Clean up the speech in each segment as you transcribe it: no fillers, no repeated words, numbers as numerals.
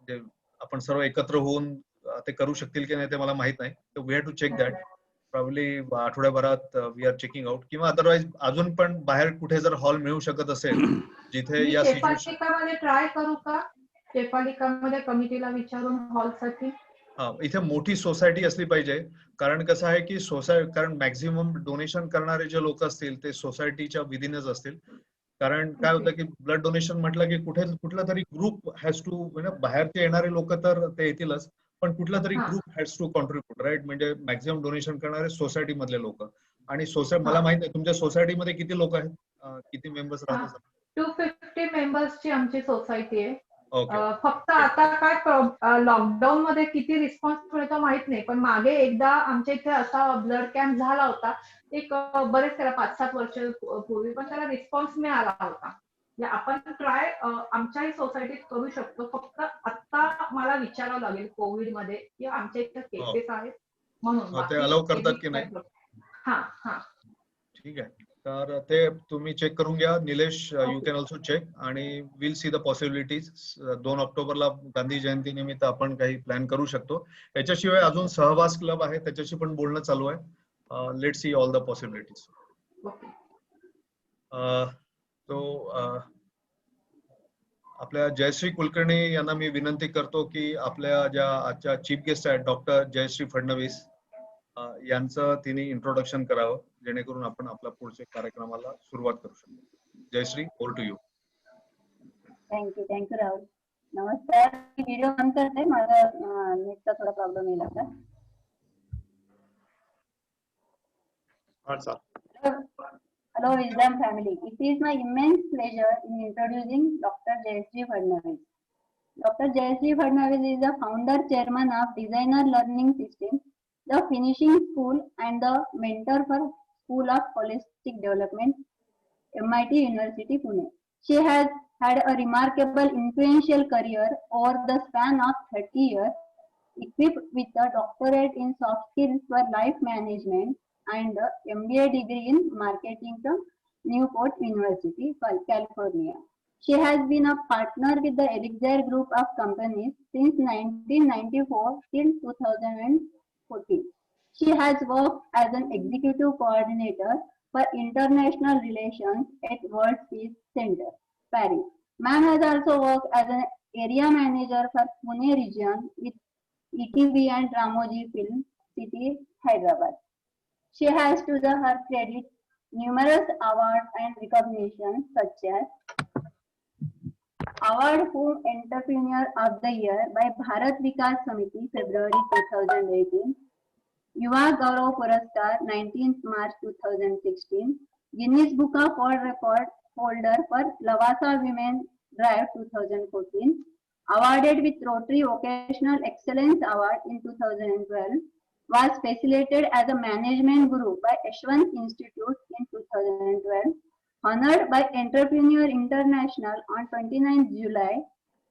जे आपण सर्व एकत्र होऊन ते करू शकतील की नाही ते मला माहित नाही. We have to check that. Probably आठवड्याभरात वी आर चेकिंग आउट, किंवा अदरवाइज अजून पण बाहेर कुठे जर हॉल मिळू शकत असेल जिथे या सिच्युएशन मध्ये ट्राय करू का? मध्ये कमिटीला विचारून हॉल साठी. इथे मोठी सोसायटी असली पाहिजे, कारण कसं आहे की कारण मॅक्झिमम डोनेशन करणारे जे लोक असतील ते सोसायटीच्या विधीनच असतील. कारण काय होतं की ब्लड डोनेशन म्हटलं की कुठला तरी ग्रुप हॅज टू, बाहेरचे येणारे लोक तर ते येतीलच, पण कुठला तरी group has to contribute, right? म्हणजे मॅक्झिमम डोनेशन करणारे सोसायटी मधले लोक. आणि मला माहित आहे तुमच्या सोसायटीमध्ये किती लोक आहेत, किती मेंबर्स राहतात? 250 मेंबर्सची आमची सोसायटी आहे. ओके. फक्त आता काय लॉकडाऊन मध्ये किती रिस्पॉन्स मिळतो माहित नाही, पण मागे एकदा आमच्या इथे असा ब्लड कॅम्प झाला होता, एक बरेच त्याला 5-7 वर्ष पूर्वी, पण त्याला रिस्पॉन्स मिळाला होता. म्हणजे आपण ट्राय आमच्याही सोसायटीत करू शकतो. फक्त आता मला विचारावं लागेल कोविड मध्ये की आमच्या इथे केसेस आहेत म्हणून. ते अलाउ करतात की नाही? हा ठीक आहे. तर ते तुम्ही चेक करून घ्या Nilesh. You can also check आणि विल सी द पॉसिबिलिटीज. 2 ऑक्टोबरला गांधी जयंती निमित्त आपण काही प्लॅन करू शकतो. याच्याशिवाय अजून सहवास क्लब आहे, त्याच्याशी पण बोलणं चालू आहे. Let's see all the possibilities. तो आपल्या जयश्री कुलकर्णी यांना मी विनंती करतो की आपल्या ज्या आजच्या चीफ गेस्ट आहेत डॉक्टर जयश्री फडणवीस यांचं तिने इंट्रोडक्शन करावं, जेणेकरून आपण आपल्या पुढच्या कार्यक्रमाला सुरुवात करू शकतो. Jayashree, over to you. Thank you Rahul. नमस्कार. व्हिडिओ ऑन करते, माझा नेटचा थोडा प्रॉब्लेम येईल आता. Hello Wisdom family. It is my immense pleasure in introducing Dr. Jayashree Fadnavis. Dr. Jayashree Fadnavis is the founder chairman of Designer Learning System, the finishing school and the mentor for School of Holistic Development, MIT University, Pune. She has had a remarkable influential career over the span of 30 years, equipped with a doctorate in soft skills for life management and a MBA degree in marketing from Newport University, California. She has been a partner with the Elixir Group of companies since 1994 till 2014. She has worked as an executive coordinator for international relations at World Peace Center, Paris. Ma'am has also worked as an area manager for Pune region with ETV and Ramoji Film City, Hyderabad. She has to her credit numerous awards and recognitions such as Award for Entrepreneur of the Year by Bharat Vikas Samiti, February 2018, Yuva Gaurav Puraskar, 19th March 2016, Guinness Book of World Record holder for Lavasa Women Drive 2014, awarded with Rotary Vocational Excellence Award in 2012, was facilitated as a management guru by Yashwant Institute in 2012, honored by Entrepreneur International on 29th July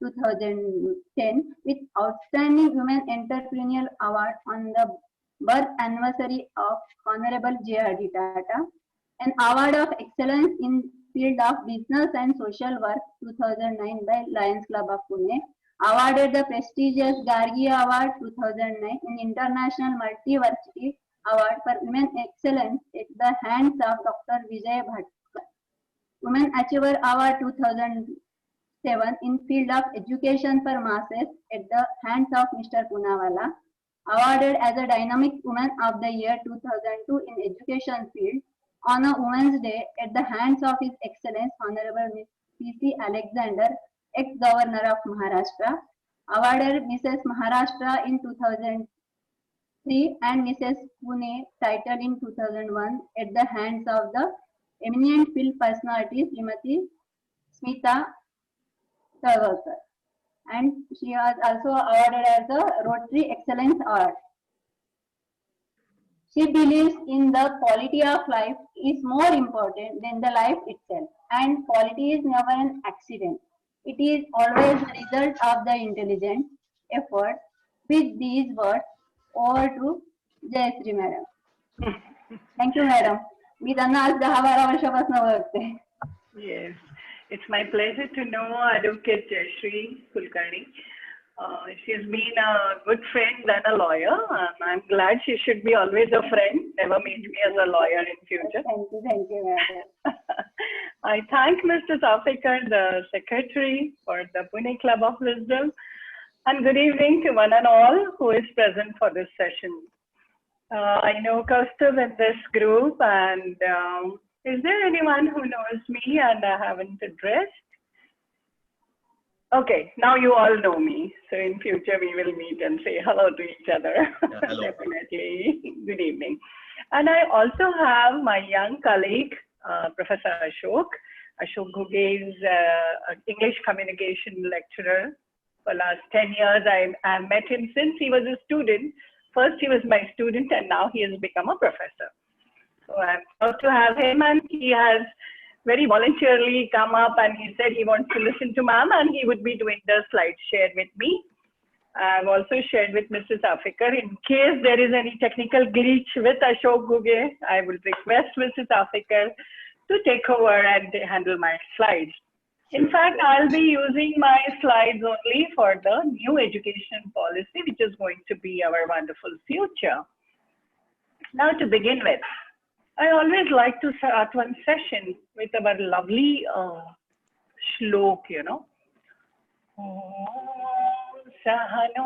2010 with Outstanding Women Entrepreneurial Award on the birth anniversary of Honorable J.R.D. Tata, an Award of Excellence in Field of Business and Social Work 2009 by Lions Club of Pune, awarded the prestigious Gargi Award 2009 in International Multiversity Award for Women Excellence at the hands of Dr. Vijay Bhatkar, Women Achiever Award 2007 in Field of Education for Masses at the hands of Mr. Poonawalla, awarded as a Dynamic Woman of the Year 2002 in Education Field on a Women's Day at the hands of His Excellence Honorable Ms. P.C. Alexander, ex-Governor of Maharashtra, awarded Mrs. Maharashtra in 2003 and Mrs. Pune title in 2001 at the hands of the eminent field personality Srimati Smita Thakurkar, and she was also awarded as the Rotary Excellence Award. She believes in the quality of life is more important than the life itself, and quality is never an accident. It is always the result of the intelligent effort. With these words, over to Jayashree Madam. Thank you, Madam. मी त्यांना आज 10-12 वर्षापासून ओळखते. Yes. It's my pleasure to know Advocate Jayashree Kulkarni. She's been a good friend and a lawyer, and I'm glad she should be always a friend, never meet me as a lawyer in future. Thank you, madam. I thank Mr. Zafekar, the secretary, for the Pune Club of Wisdom, and good evening to one and all who is present for this session. I know Kaustubh in this group, and is there anyone who knows me and I haven't addressed? Okay, now you all know me. So in future, we will meet and say hello to each other. Yeah, hello. Definitely. Good evening. And I also have my young colleague, Professor Ashok. Ashok Ghugge is an English communication lecturer. For last 10 years, I met him since he was a student. First, he was my student, and now he has become a professor. So I'm proud to have him, and he has very voluntarily come up and he said he wants to listen to ma'am and he would be doing the slide share with me. I've also shared with Mrs. Zafekar. In case there is any technical glitch with Ashok Ghugge, I will request Mrs. Zafekar to take over and handle my slides. In fact, I'll be using my slides only for the new education policy, which is going to be our wonderful future. Now to begin with, I always like to start one session with our lovely shlok, you know. Om Sahano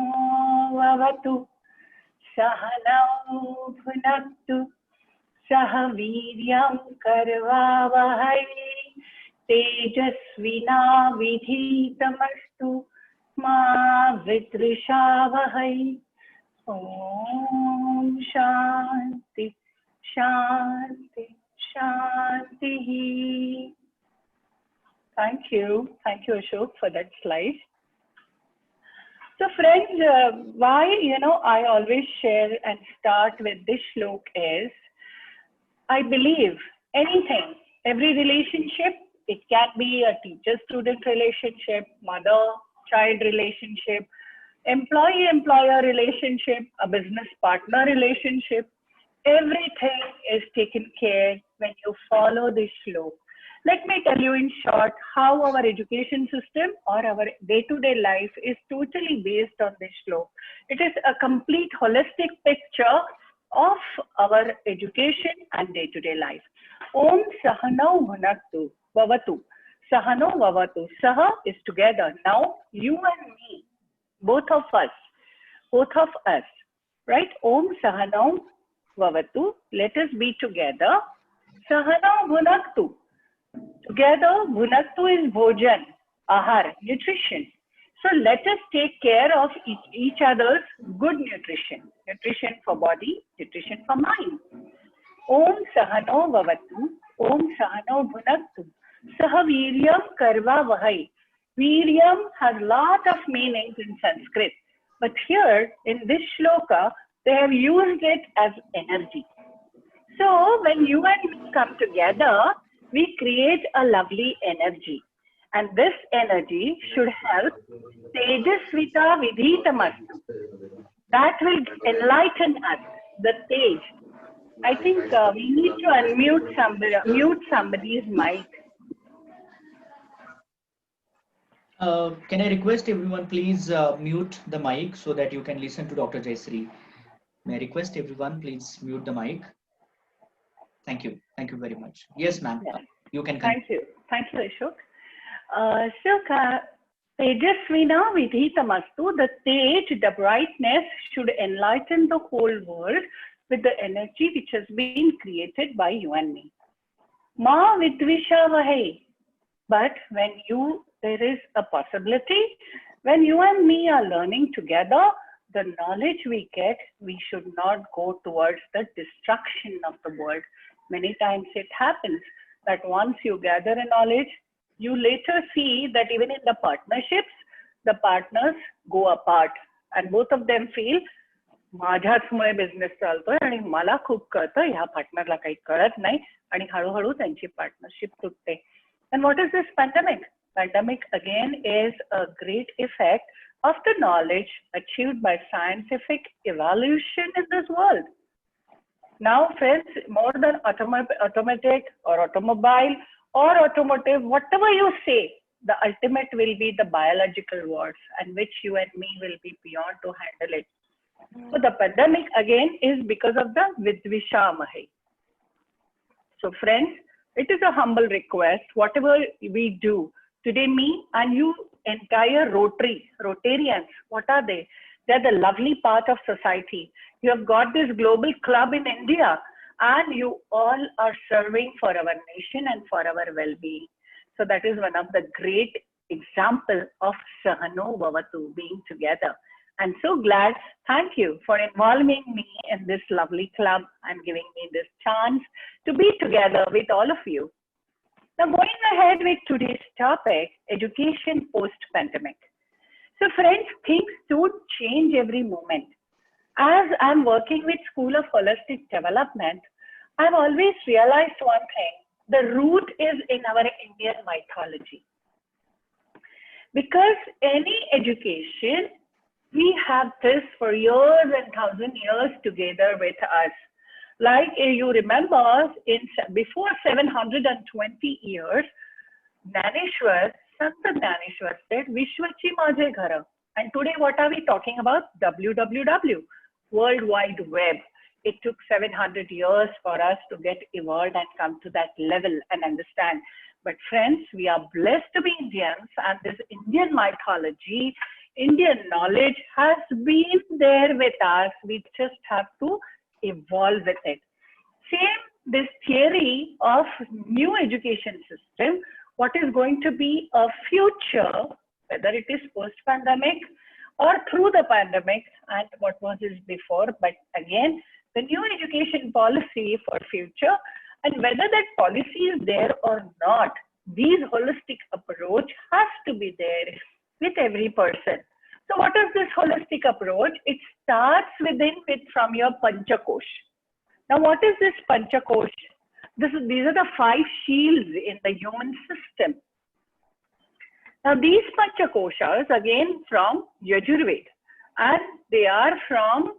Vavatu Sahanau Bhunaktu Sahaviryam Karvavahai Tejasvina Vidhitamastu Ma Vidrishavahai. Om Shanti Shanti, Shanti. Thank you, Ashok, for that slide. So friends, why, I always share and start with this shlok is, I believe anything, every relationship, it can be a teacher-student relationship, mother-child relationship, employee-employer relationship, a business partner relationship, everything is taken care when you follow this shlok. Let me tell you in short how our education system or our day-to-day life is totally based on this shlok. It is a complete holistic picture of our education and day-to-day life. Om Sahanau Bhunaktu Vavatu. Sahano Vavatu. Saha is together. Now you and me, both of us, right? Om Sahanau Vavatu, let us be together. Sahana Bhunaktu. Together, Bhunaktu is Bhojan, Ahar, nutrition. So let us take care of each other's good nutrition. Nutrition for body, nutrition for mind. Om Sahano Vavatu, Om Sahano Bhunaktu. Sahaviryam Karva Vahai. Viryam has a lot of meanings in Sanskrit. But here, in this shloka, they have used it as energy. So when you and me come together, we create a lovely energy. And this energy should help Tejasvita Vidhitamastu. That will enlighten us, the Tej. I think we need to unmute mute somebody's mic. Can I request everyone please mute the mic so that you can listen to Dr. Jayashree? May I request everyone please mute the mic? Thank you. Thank you very much. Yes, ma'am. Yeah. You can continue. Thank you. Thank you, Ashok. Tejasvina Vidhitamastu, the Tej, the brightness, should enlighten the whole world with the energy which has been created by you and me. Ma Vidvishavahai. But when there is a possibility, when you and me are learning together, the knowledge we get, we should not go towards the destruction of the world. Many times it happens that once you gather a knowledge, you later see that even in the partnerships, the partners go apart and both of them feel, माझ्याचमुळे business चालतोय आणि मला खूप कळतं, ह्या पार्टनरला काही कळत नाही आणि हळूहळू त्यांची partnership तुटते. And what is this pandemic? Pandemic again is a great effect of the knowledge achieved by scientific evolution in this world. Now, friends, more than automatic or automobile or automotive, whatever you say, the ultimate will be the biological words, and which you and me will be beyond to handle it. So the pandemic again is because of the Vidvishamahi. So friends, it is a humble request, whatever we do today, me and you, entire Rotarians, what are they? They're the lovely part of society. You have got this global club in India, and you all are serving for our nation and for our well-being. So that is one of the great example of Sahano Bhavatu, being together. I'm so glad. Thank you for involving me in this lovely club and giving me this chance to be together with all of you. Now, going ahead with today's topic, education post-pandemic. So friends, things do change every moment. As I'm working with School of Holistic Development, I've always realized one thing. The root is in our Indian mythology. Because any education, we have this for years and 1,000 years together with us. Like you remember, before 720 years, Dhaneshwar, Sant Dhaneshwar said, Vishwachi Majhe Ghara. And today, what are we talking about? WWW, World Wide Web. It took 700 years for us to get evolved and come to that level and understand. But friends, we are blessed to be Indians, and this Indian mythology, Indian knowledge has been there with us. We just have to evolve with it. Same, this theory of new education system, what is going to be a future, whether it is post-pandemic or through the pandemic, and what was it before, but again, the new education policy for future, and whether that policy is there or not, these holistic approach has to be there with every person. So what is this holistic approach? It starts from your Panchakosh. Now what is this Panchakosh? These are the 5 shields in the human system. Now these Panchakoshas again from Yajurveda, and they are from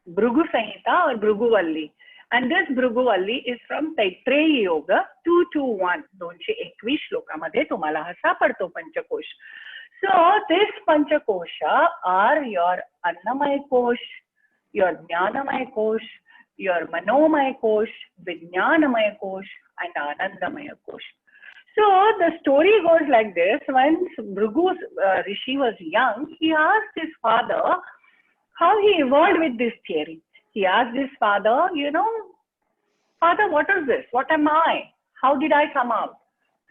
Bhrigu Samhita or Bhrigu And this Bhrigu is from Taittiriya Yoga 221. 221 श्लोकामध्ये तुम्हाला हा सापडतो पंचकोश. So this Panchakosha are your Annamaya Kosh, your Jnanamaya Kosh, your Manomaya Kosh, Vijnanamaya Kosh, and Anandamaya Kosh. So the story goes like this. Once Bhrigu Rishi was young, he asked his father how he evolved with this theory. He asked his father, Father, what is this? What am I? How did I come out?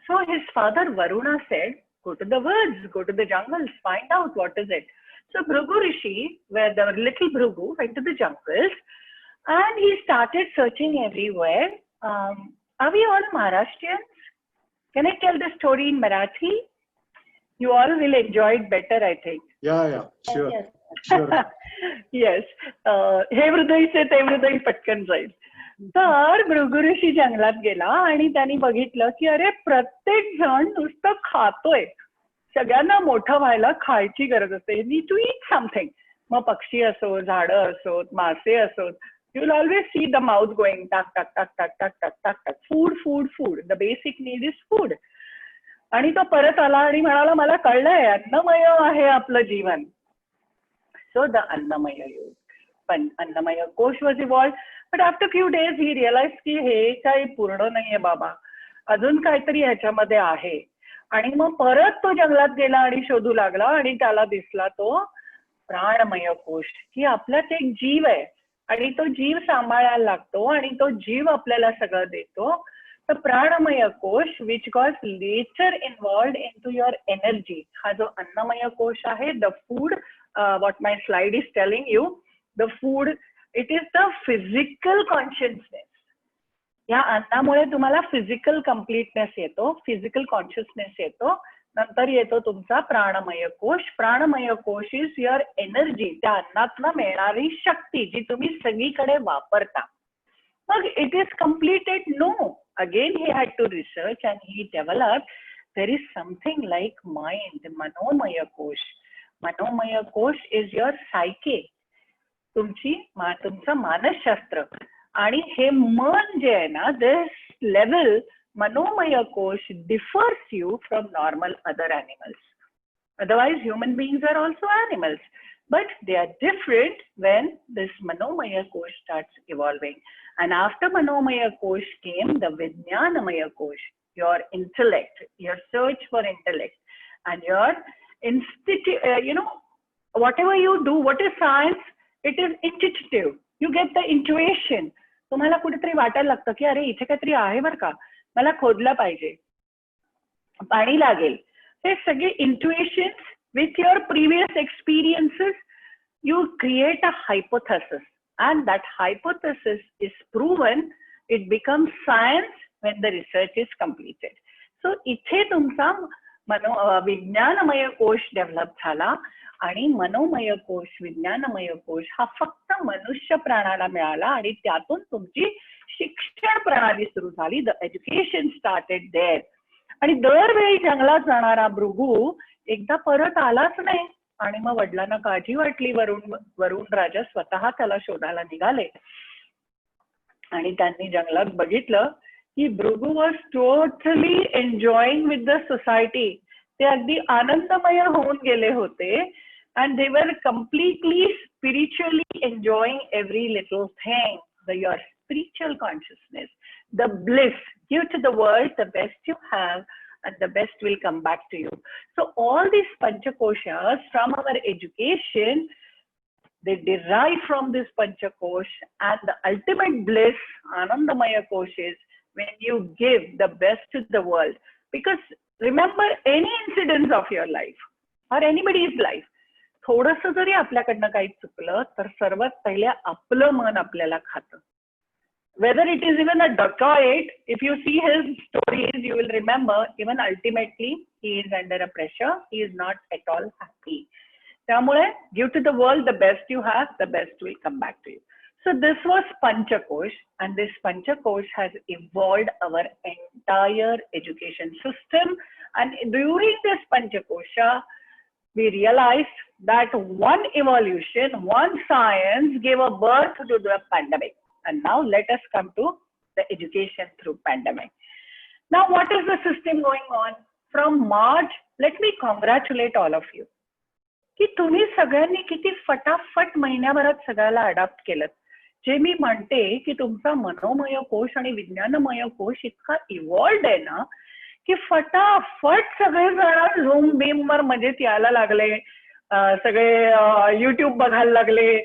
So his father Varuna said, go to the woods, go to the jungles, find out what is it. So Bhrigu Rishi, where the little Bhrigu went to the jungles, and he started searching everywhere. Are we all Maharashtrians? Can I tell the story in Marathi? You all will enjoy it better, I think. Yeah, sure. Yes. Sure. Yes. हे हृदय से ते हृदय पटकन जाईल. तर भृगु ऋषी जंगलात गेला आणि त्यांनी बघितलं की अरे प्रत्येक जण नुसतं खातोय. सगळ्यांना मोठं व्हायला खायची गरज असते. Need to eat something. मग पक्षी असो, झाडं असोत, मासे असोत, you will always see the mouth going tak tak tak tak tak tak tak tak. Food. The basic need is food. आणि तो परत आला आणि म्हणाला मला कळलंय अन्नमय आहे आपलं जीवन. So the Annamaya Yoga, Annamaya Kosh was evolved, but after few days he realized की हे काही पूर्ण नाहीये बाबा, अजून काहीतरी ह्याच्यामध्ये आहे. आणि मग परत तो जंगलात गेला आणि शोधू लागला आणि त्याला दिसला तो प्राणमय कोश, की आपल्यात एक जीव आहे आणि तो जीव सांभाळायला लागतो आणि तो जीव आपल्याला सगळं देतो. तर प्राणमय कोश which got later involved into your energy. हा जो अन्नमय कोश आहे, the food, what my slide is telling you, the food, it is the physical consciousness. या अन्नामुळे तुम्हाला फिजिकल कम्प्लीटनेस येतो, फिजिकल कॉन्शियसनेस येतो. नंतर येतो तुमचा प्राणमय कोश. प्राणमय कोश इज युअर एनर्जी, त्या अन्नातनं मिळणारी शक्ती जी तुम्ही सगळीकडे वापरता. मग it is completed? No. Again he had to research and he developed there is something like mind, manomaya kosh. Manomaya kosh is your psyche, तुमचं मानसशास्त्र. आणि हे मन जे आहे ना, this level Manomaya Kosh differs you from normal other animals. Otherwise, human beings are also animals, but they are different when this Manomaya Kosh starts evolving. And after Manomaya Kosh came the Vijnanamaya Kosh, your intellect, your search for intellect, and your whatever you do, what is science? It is intuitive. You get the intuition. तुम्हाला कुठेतरी वाटायला लागतं की अरे इथे काहीतरी आहे बरं का, मला खोदलं पाहिजे, पाणी लागेल. हे सगळे intuitions with your previous experiences, you create a hypothesis, and that hypothesis is proven. It becomes science when the research is completed. So इथे तुमचा विज्ञानमय कोश डेव्हलप झाला आणि मनोमय कोश, विज्ञानमय कोश हा फक्त मनुष्य प्राणाला मिळाला आणि त्यातून तुमची शिक्षण प्रणाली सुरू झाली. The education started there. आणि दरवेळी जंगलात जाणारा भृगू एकदा परत आलाच नाही आणि मग वडिलांना काळजी वाटली. वरुण राजा स्वतः त्याला शोधायला निघाले आणि त्यांनी जंगलात बघितलं की Bhrigu was totally enjoying with the society. ते अगदी आनंदमय होऊन गेले होते. And they were completely spiritually enjoying every little thing. Your spiritual consciousness, the bliss. Give to the world the best you have, and the best will come back to you. So all these panchakoshas from our education, they derive from this panchakosh, and the ultimate bliss, Anandamaya Kosh, is when you give the best to the world. Because remember, any incidents of your life or anybody's life, थोडस जरी आपल्याकडनं काही चुकलं तर सर्वात पहिले आपलं मन आपल्याला खातं. Whether it is even a dacoit, if you see his stories, you will remember even ultimately he is under a pressure. He is not at all happy. त्यामुळे give to the world the best you have, the best will come back to you. So this was Panchakosh, and this Panchakosh has evolved our entire education system. And during this Panchakosha, we realized that one evolution, one science gave a birth to the pandemic. And now let us come to the education through pandemic. Now, what is the system going on? From March, let me congratulate all of you. की तुम्ही सगळ्यांनी किती फटाफट महिन्याभरात सगळ्याला adopt केलं. जे मी म्हणते की तुमचा मनोमय कोश आणि विज्ञानमय कोश इतका इव्हॉल्व्ड आहे ना की फटाफट सगळे जण झूम बीम वर मजेत यायला लागले, सगळे युट्यूब बघायला लागले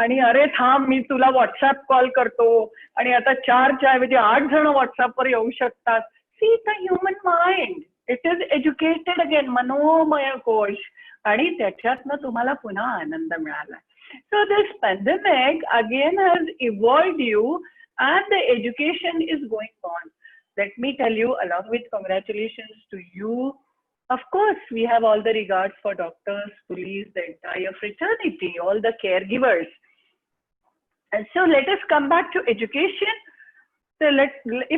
आणि अरे थांब मी तुला व्हॉट्सअप कॉल करतो आणि आता 4च्या ऐवजी 8 जण व्हॉट्सअपवर येऊ शकतात. See the human mind, it is educated again, मनोमय कोश, आणि त्याच्यातनं तुम्हाला पुन्हा आनंद मिळाला. So this pandemic again has evolved you, and the education is going on. Let me tell you, along with congratulations to you, of course, we have all the regards for doctors, police, the entire fraternity, all the caregivers. And so let us come back to education. So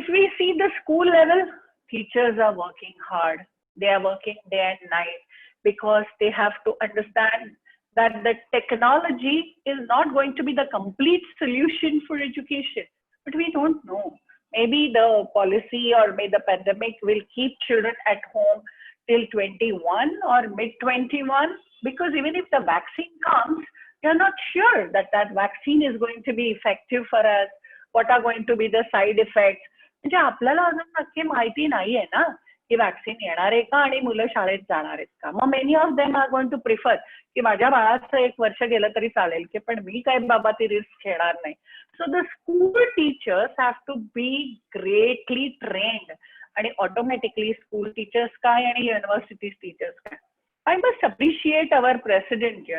if we see the school level, teachers are working hard. They are working day and night because they have to understand that the technology is not going to be the complete solution for education. But we don't know. Maybe the policy or maybe the pandemic will keep children at home till 21 or mid-21, because even if the vaccine comes, you're not sure that that vaccine is going to be effective for us. What are going to be the side effects? म्हणजे आपल्याला अजून नक्की माहिती नाहीये ना की vaccine येणार आहे का आणि मुलं शाळेत जाणार आहेत का. मग many of them are going to prefer की माझ्या बाळाचं 1 वर्ष गेलं तरी चालेल की पण मी काय बाबा ती रिस्क घेणार नाही. So the school teachers have to be greatly trained, आणि ऑटोमॅटिकली स्कूल टीचर्स काय आणि युनिव्हर्सिटी टीचर्स काय. I must appreciate our president,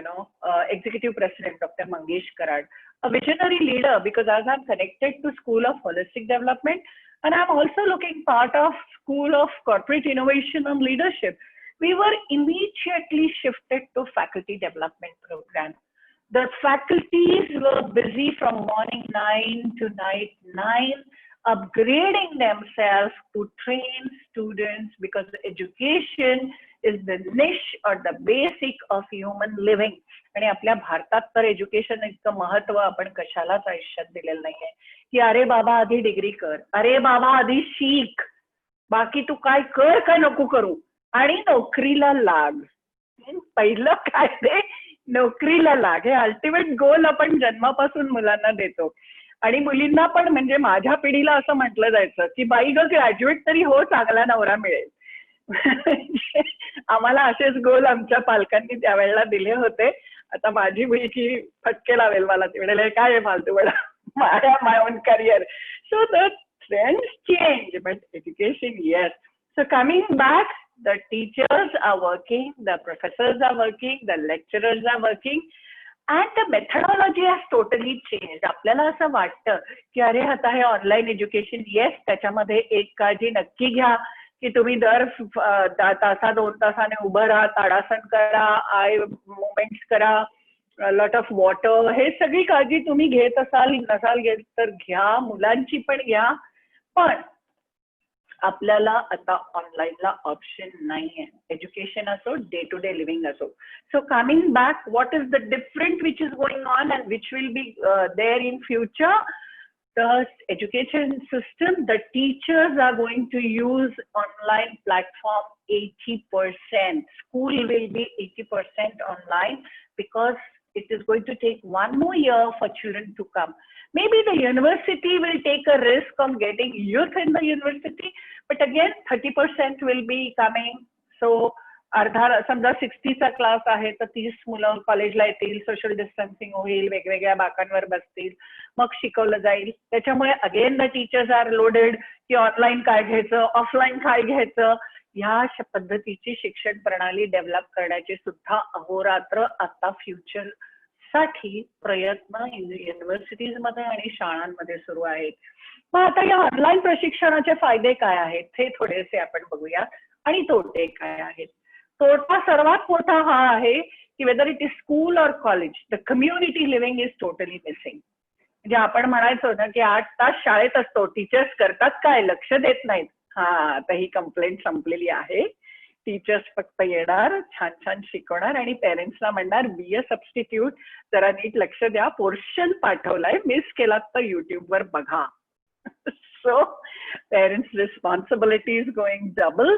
executive president, Dr. Mangesh Karad, a visionary leader, because as I'm connected to School of Holistic Development, and I'm also looking part of School of Corporate Innovation and Leadership, we were immediately shifted to faculty development program. The faculties were busy from morning 9 to night 9, upgrading themselves to train students, because education is the niche or the basic of human living. आणि आपल्या भारतात तर education इतकं महत्व आपण कशालाच आयुष्यात दिलेलं नाहीये की अरे बाबा आधी डिग्री कर, अरे बाबा आधी शिक. बाकी तू काय कर का नको करू, आणि नोकरीला लाग. पहिलं काय ते नोकरीला लाग. हे अल्टिमेट गोल आपण जन्मापासून मुलांना देतो. आणि मुलींना पण, म्हणजे माझ्या पिढीला असं म्हटलं जायचं की बाई ग ग्रॅज्युएट तरी हो, चांगला नवरा मिळेल. आम्हाला असेच गोल आमच्या पालकांनी त्यावेळेला दिले होते. आता माझी मुलगी फटके लावेल मला, ती म्हणेल काय आहे फालतू बडा, my own career. So the trends change, but education, yes. So coming back, the teachers are working, the professors are working, the lecturers are working, and the methodology has totally changed. आपल्याला असं वाटतं की अरे आता हे online education, yes त्याच्यामध्ये एक काळजी नक्की घ्या की तुम्ही दर तासा 2 तासाने उभं राहा, ताडासन करा, आय मुवमेंट्स करा, लॉट ऑफ वॉटर, हे सगळी काळजी तुम्ही घेत असाल, नसाल घेत तर घ्या, मुलांची पण घ्या. पण आपल्याला आता ऑनलाईनला ऑप्शन नाहीये, एज्युकेशन असो, डे टू डे लिव्हिंग असो. So coming back, what is the different which is going on and which will be there in future? The education system, the teachers are going to use online platform 80%. School will be 80% online because it is going to take 1 more year for children to come. Maybe the university will take a risk of getting youth in the university, but again 30% will be coming. So अर्धा, समजा 60चा class आहे तर 30 मुलं कॉलेजला येतील, social distancing होईल, वेगवेगळ्या बाकांवर बसतील, मग शिकवलं जाईल. त्याच्यामुळे again the teachers are loaded की ऑनलाईन काय घ्यायचं, ऑफलाईन काय घ्यायचं. ह्या पद्धतीची शिक्षण प्रणाली डेव्हलप करण्याची सुद्धा अहोरात्र आता फ्युचर साठी प्रयत्न युनिव्हर्सिटीज मध्ये आणि शाळांमध्ये सुरू आहेत. मग आता या ऑनलाईन प्रशिक्षणाचे फायदे काय आहेत हे थोडेसे आपण बघूया, आणि तोटे काय आहेत. तोटा सर्वात मोठा हा आहे की वेदर इट इज स्कूल और college, the community living is totally missing. म्हणजे आपण म्हणायचो ना की 8 तास शाळेत असतो, टीचर्स करतात काय, लक्ष देत नाहीत. हा, आता ही कंप्लेंट संपलेली आहे. टीचर्स फक्त येणार, छान छान शिकवणार आणि पेरेंट्सला म्हणणार बी अ सबस्टिट्यूट, जरा नीट लक्ष द्या, पोर्शन पाठवलाय, मिस केलात तर युट्यूबवर बघा. So parents responsibility is going double.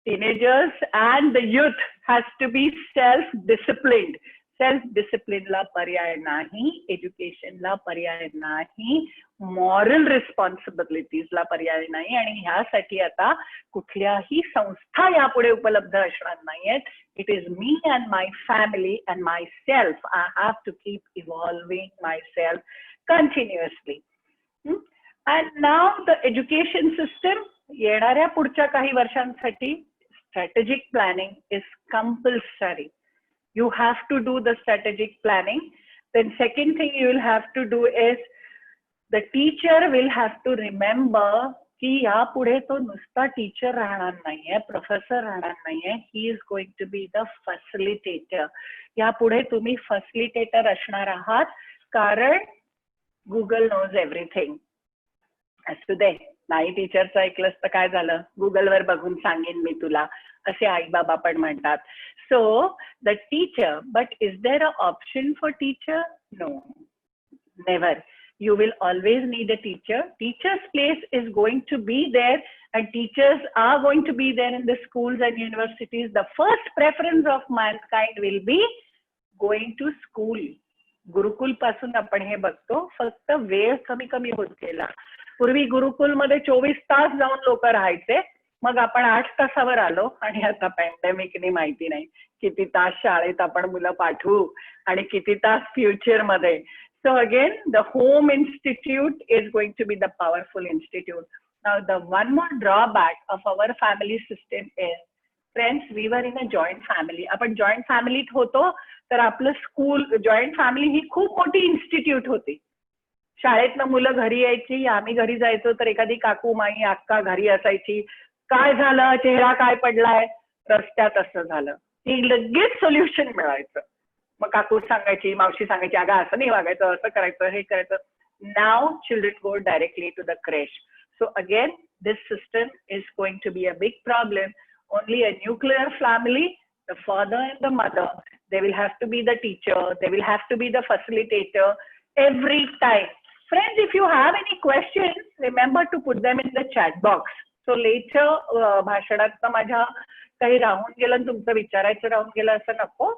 Teenagers and the youth has to be self-disciplined. Self-discipline ला पर्याय नाही, education ला पर्याय नाही, moral responsibilities ला पर्याय नाही. आणि ह्यासाठी आता कुठल्याही संस्था यापुढे उपलब्ध असणार नाहीयेत. It is me and my family and myself. I have to keep evolving myself continuously. And now the education system, येणाऱ्या पुढच्या काही वर्षांसाठी strategic planning is compulsory. You have to do the strategic planning. Then second thing you will have to do is the teacher will have to remember की यापुढे तो नुसता teacher राहणार नाहीये, प्रोफेसर राहणार नाहीये. He is going to be the facilitator. यापुढे तुम्ही फॅसिलिटेटर असणार आहात, कारण गुगल नोज एव्हरीथिंग. असू दे, नाही टीचरचं ऐकलंस तर काय झालं, गुगलवर बघून सांगेन मी तुला, असे आई बाबा पण म्हणतात. So the teacher, but is there a option for teacher? No, never. You will always need a teacher. Teacher's place is going to be there, and teachers are going to be there in the schools and universities. The first preference of mankind will be going to school. Gurukul पासून आपण हे बघतो, फक्त वेळ कमी कमी होत गेला. पूर्वी गुरुकुल मध्ये 24 तास जाऊन लोक राहायचे, मग आपण 8 तासावर आलो. आणि आता पॅन्डेमिकने माहिती नाही किती तास शाळेत आपण मुलं पाठवू आणि किती तास फ्युचर मध्ये. So again, the home institute is going to be the powerful institute. Now, the one more drawback of our family system is, friends, we were in a joint family. आपण joint family होतो, तर आपलं school, joint family ही खूप मोठी institute होती. शाळेतनं मुलं घरी यायची, आम्ही घरी जायचो तर एखादी काकू, माई, अक्का घरी असायची. काय झालं, चेहरा काय पडलाय, रस्त्यात असं झालं, की लगेच सोल्युशन मिळायचं. मग काकू सांगायची, मावशी सांगायची, अगं असं नाही वागायचं, असं करायचं, हे करायचं. Now children go directly to the creche. So again this system is going to be a big problem. Only a nuclear family, the father and the mother, they will have to be the teacher, they will have to be the facilitator every time. Friends, if you have any questions, remember to put them in the chat box. सो लेटच्या भाषणात माझ्या काही राहून गेलं आणि तुमचं विचारायचं राहून गेलं असं नको.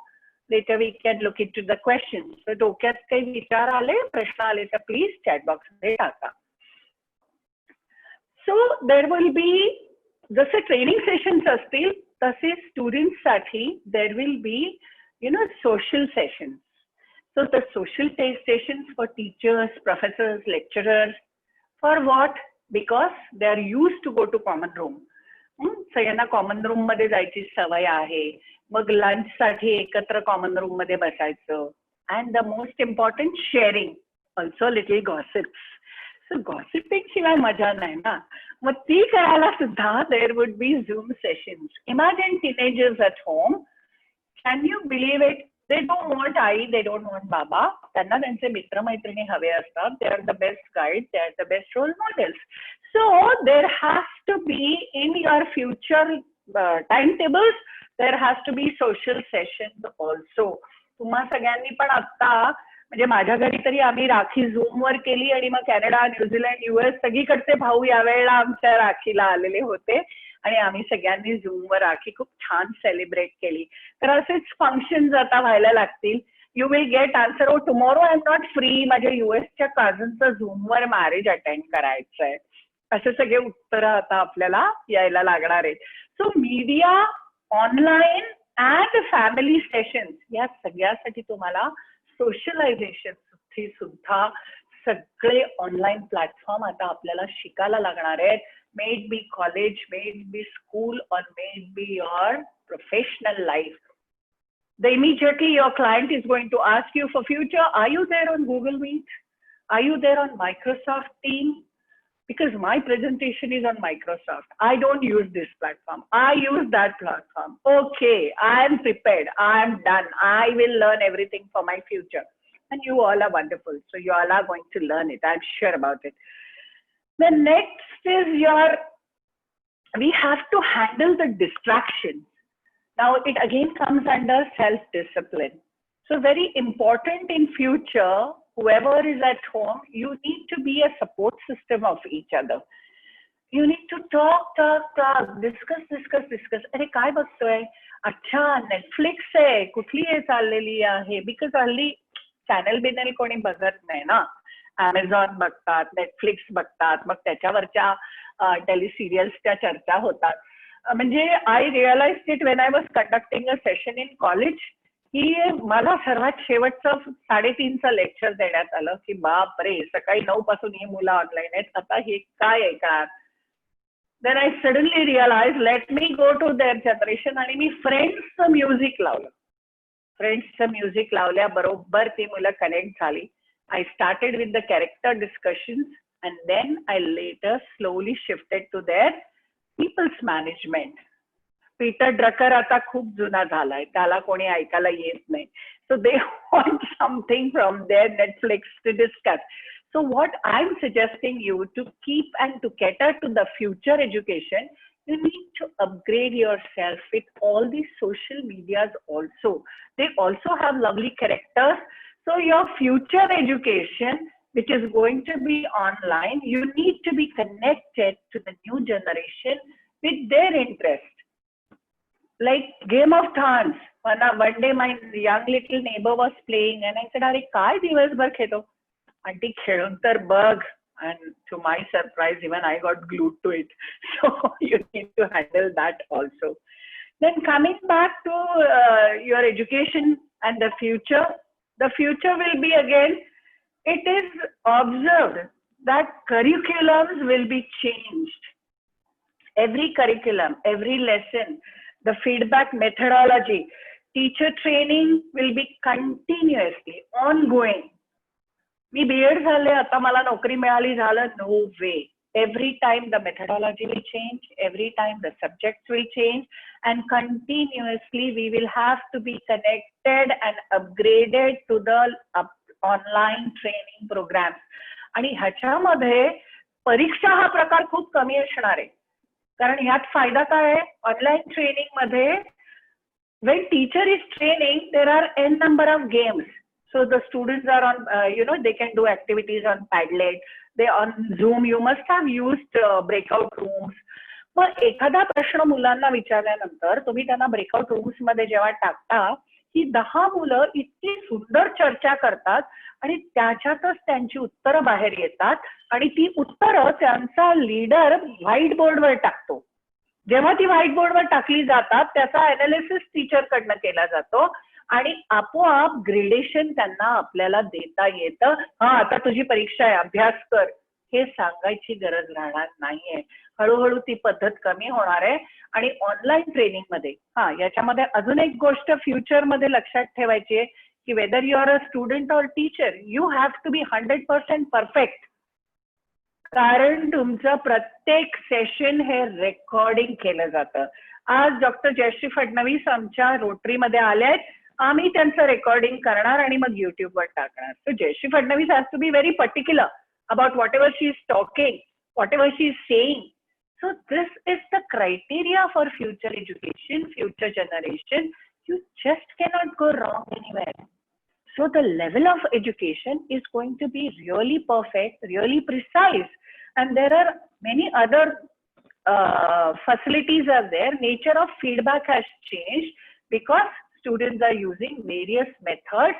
Later we can look into the question. तर डोक्यात काही विचार आले, प्रश्न आले तर प्लीज चॅट बॉक्स मध्ये टाका. सो देर विल बी, जसे ट्रेनिंग सेशन्स असतील तसे स्टुडंट्स साठी there will be social sessions. So the social sessions for teachers, professors, lecturers, for what? Because they are used to go to common room. सगळ्यांना common room मध्ये जायची सवय आहे. मग lunch साठी एकत्र कॉमन रूम मध्ये बसायचं. And the most important sharing, also little gossips. So gossiping शिवाय मजा नाही ना. मग ती करायला सुद्धा there would be zoom sessions. Imagine teenagers at home. Can you believe it? They don't want आई, they don't want बाबा. त्यांना त्यांचे मित्रमैत्रिणी हवे असतात. They are the best guides, they are the best role models. So there has to be in your future timetables, there has to be social sessions also. तुम्हा सगळ्यांनी पण आता, म्हणजे माझ्या घरी तरी आम्ही राखी झूम वर केली आणि मग कॅनडा, न्यूझीलंड, US सगळीकडचे भाऊ यावेळेला आमच्या राखीला आलेले होते आणि आम्ही सगळ्यांनी झूम वर राखी खूप छान सेलिब्रेट केली. तर असेच फंक्शन्स आता व्हायला लागतील. You will get answer, oh tomorrow I am not free, माझ्या युएसच्या काझनचं झूमवर मॅरेज अटेंड करायचं आहे. असे सगळे उत्तर आता आपल्याला यायला लागणार आहेत. So media, online and family sessions या सगळ्यासाठी तुम्हाला सोशलायझेशन सुद्धा सगळे ऑनलाईन प्लॅटफॉर्म आता आपल्याला शिकायला लागणार आहेत. May it be college, may it be school, or may it be your professional life. Then immediately your client is going to ask you for future, are you there on Google Meet? Are you there on Microsoft Teams? Because my presentation is on Microsoft. I don't use this platform. I use that platform. Okay, I am prepared. I am done. I will learn everything for my future. And you all are wonderful. So you all are going to learn it. I'm sure about it. The next is we have to handle the distractions. Now it again comes under self-discipline. So very important in future, whoever is at home, you need to be a support system of each other. You need to talk, discuss. अरे काय बघतोय? अच्छा, Netflix आहे, कुठली आहे चाललेली आहे? Because हल्ली चॅनल बिनल कोणी बघत नाही ना. Amazon बघतात, नेटफ्लिक्स बघतात, मग त्याच्यावरच्या टेलिसिरियल्सच्या चर्चा होतात. म्हणजे I realized it when I was conducting a session in college, की मला सर्वात शेवटचं 3:30चं लेक्चर देण्यात आलं की बाप रे, सकाळी 9 पासून ही मुलं ऑनलाईन आहेत, आता हे काय ऐकणार. Then I suddenly realise, let me go to their generation, आणि मी फ्रेंड्सचं म्युझिक लावलं. फ्रेंड्सचं म्युझिक लावल्याबरोबर ती मुलं कनेक्ट झाली. I started with the character discussions and then I later slowly shifted to their people's management. Peter Drucker आता खूप जुना झालाय, त्याला कोणी ऐकायला येत नाही. So they want something from their Netflix to discuss. So what I'm suggesting you to keep and to cater to the future education, you need to upgrade yourself with all these social medias also. They also have lovely characters. So your future education, which is going to be online, you need to be connected to the new generation with their interest. Like Game of Thrones. One day my young little neighbor was playing and I said, "Are काय दिवसभर खेळतो?" Auntie खेळून तर बघ. And to my surprise, even I got glued to it. So you need to handle that also. Then coming back to your education and the future. The future will be again, it is observed that curriculums will be changed. Every curriculum, every lesson, the feedback methodology, teacher training will be continuously ongoing. Me BEd झाले, आता मला नोकरी मिळाली झालं, no way. Every time the methodology will change, every time the subjects will change, and continuously we will have to be connected and upgraded to the online training programs. आणि ह्याच्यामध्ये परीक्षा हा प्रकार खूप कमी असणार आहे, कारण ह्यात फायदा काय आहे? ऑनलाईन ट्रेनिंग मध्ये when teacher is training, there are n number of games. So the students are on, they can do activities on Padlet. They on Zoom. You must have used breakout rooms. मग एखादा प्रश्न मुलांना विचारल्यानंतर तुम्ही त्यांना breakout rooms मध्ये जेव्हा टाकता, ही 10 मुलं इतकी सुंदर चर्चा करतात आणि त्याच्यातच त्यांची उत्तरं बाहेर येतात आणि ती उत्तरं त्यांचा लीडर व्हाईट बोर्डवर टाकतो. जेव्हा ती व्हाईट बोर्डवर टाकली जातात त्याचा अनालिसिस टीचरकडनं केला जातो आणि आपोआप ग्रेडेशन त्यांना आपल्याला देता येतं. हा, आता तुझी परीक्षा आहे, अभ्यास कर, हे सांगायची गरज राहणार नाहीये. हळूहळू ती पद्धत कमी होणार आहे. आणि ऑनलाईन ट्रेनिंग मध्ये याच्यामध्ये अजून एक गोष्ट फ्युचरमध्ये लक्षात ठेवायची आहे की whether you are a student और teacher, you have to be 100% perfect. कारण तुमचं प्रत्येक सेशन हे रेकॉर्डिंग केलं जातं. आज डॉक्टर जयश्री फडणवीस आमच्या रोटरीमध्ये आले आहेत, आम्ही त्यांचं रेकॉर्डिंग करणार आणि मग युट्यूबवर टाकणार. So Jayashree Fadnavis has to be very particular about whatever she is talking, whatever she is saying. So this is the criteria for future education, future generation. You just cannot go wrong anywhere. So the level of education is going to be really perfect, really precise. And there are many other facilities are there. Nature of feedback has changed because students are using various methods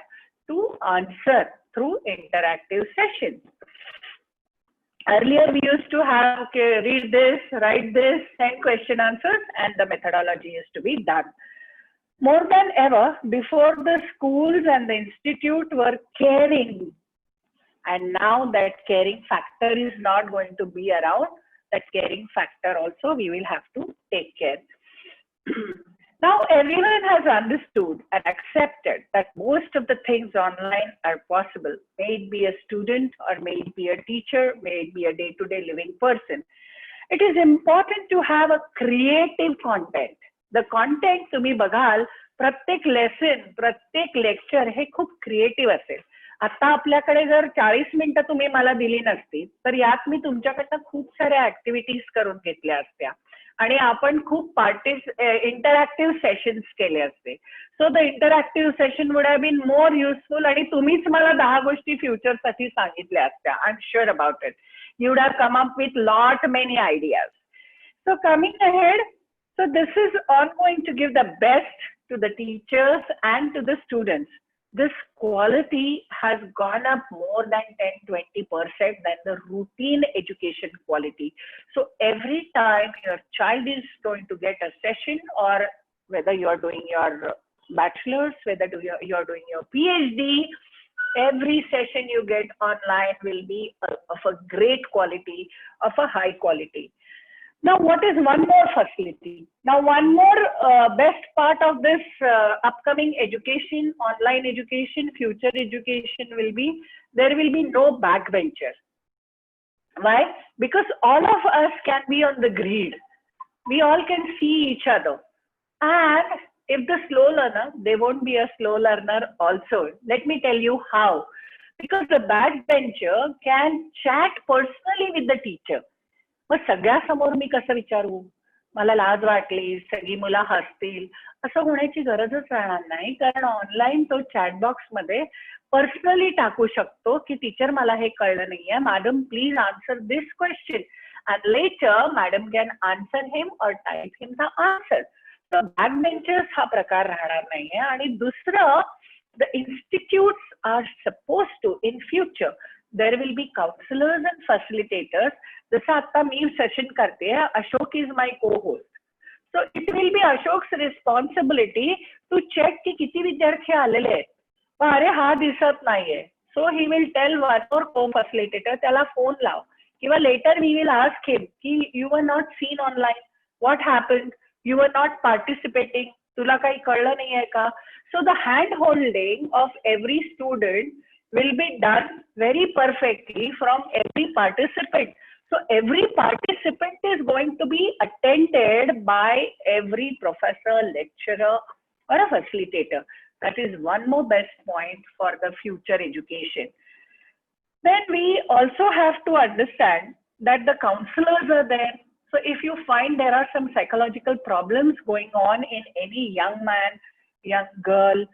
to answer through interactive sessions. Earlier we used to have, okay, read this, write this, send question answers, and the methodology used to be done. More than ever, before the schools and the institute were caring, and now that caring factor is not going to be around. That caring factor also we will have to take care. Now everyone has understood and accepted that most of the things online are possible. May it be a student or may it be a teacher, may it be a day-to-day living person. It is important to have a creative content. The content तुम्ही बघाल, प्रत्येक lesson, प्रत्येक lecture हे खूप creative असेल. आता आपल्याकडे जर 40 मिनिटं तुम्ही मला दिली नसती तर यात मी तुमच्याकडनं खूप साऱ्या ऍक्टिव्हिटीज करून घेतल्या असत्या आणि आपण खूप इंटरॅक्टिव्ह सेशन्स केले असते. So the interactive session would have been more useful आणि तुम्हीच मला 10 गोष्टी फ्युचरसाठी सांगितल्या असत्या. I am sure about it. You would have come up with lot many ideas. So coming ahead, so this is all going to give the best to the teachers and to the students. This quality has gone up more than 10-20% than the routine education quality. So every time your child is going to get a session, or whether you are doing your bachelor's, whether you are doing your PhD, every session you get online will be of a great quality, of a high quality. Now, what is one more facility? Now, one more best part of this upcoming education, online education, future education will be, there will be no backbencher. Why? Because all of us can be on the grid. We all can see each other. And if the slow learner, they won't be a slow learner also. Let me tell you how. Because the backbencher can chat personally with the teacher. मग सगळ्यासमोर मी कसं विचारू, मला लाज वाटली, सगळी मुलं हसतील, असं होण्याची गरजच राहणार नाही. कारण ऑनलाईन तो चॅटबॉक्स मध्ये पर्सनली टाकू शकतो की टीचर मला हे कळलं नाहीये, madam please answer this question, and later madam can answer him और टाइप हिम द आन्सर. तर बॅकबेंचर्स हा प्रकार राहणार नाहीये. आणि दुसरं, the institutes are suppose to in future there will be counselors and facilitators. जसं आता मी सेशन करते, Ashok is my co-host. So it will be Ashok's responsibility to check की किती विद्यार्थी आलेले आहेत. अरे हा दिसत नाहीये. So he will tell one or co-facilitator, त्याला फोन लाव, किंवा later we will ask him की you were not seen online. What happened? You were not participating. तुला काही कळलं नाहीये का? So the hand holding of every student will be done very perfectly from every participant. So every participant is going to be attended by every professor, lecturer, or a facilitator. That is one more best point for the future education. Then we also have to understand that the counselors are there. So if you find there are some psychological problems going on in any young man, young girl,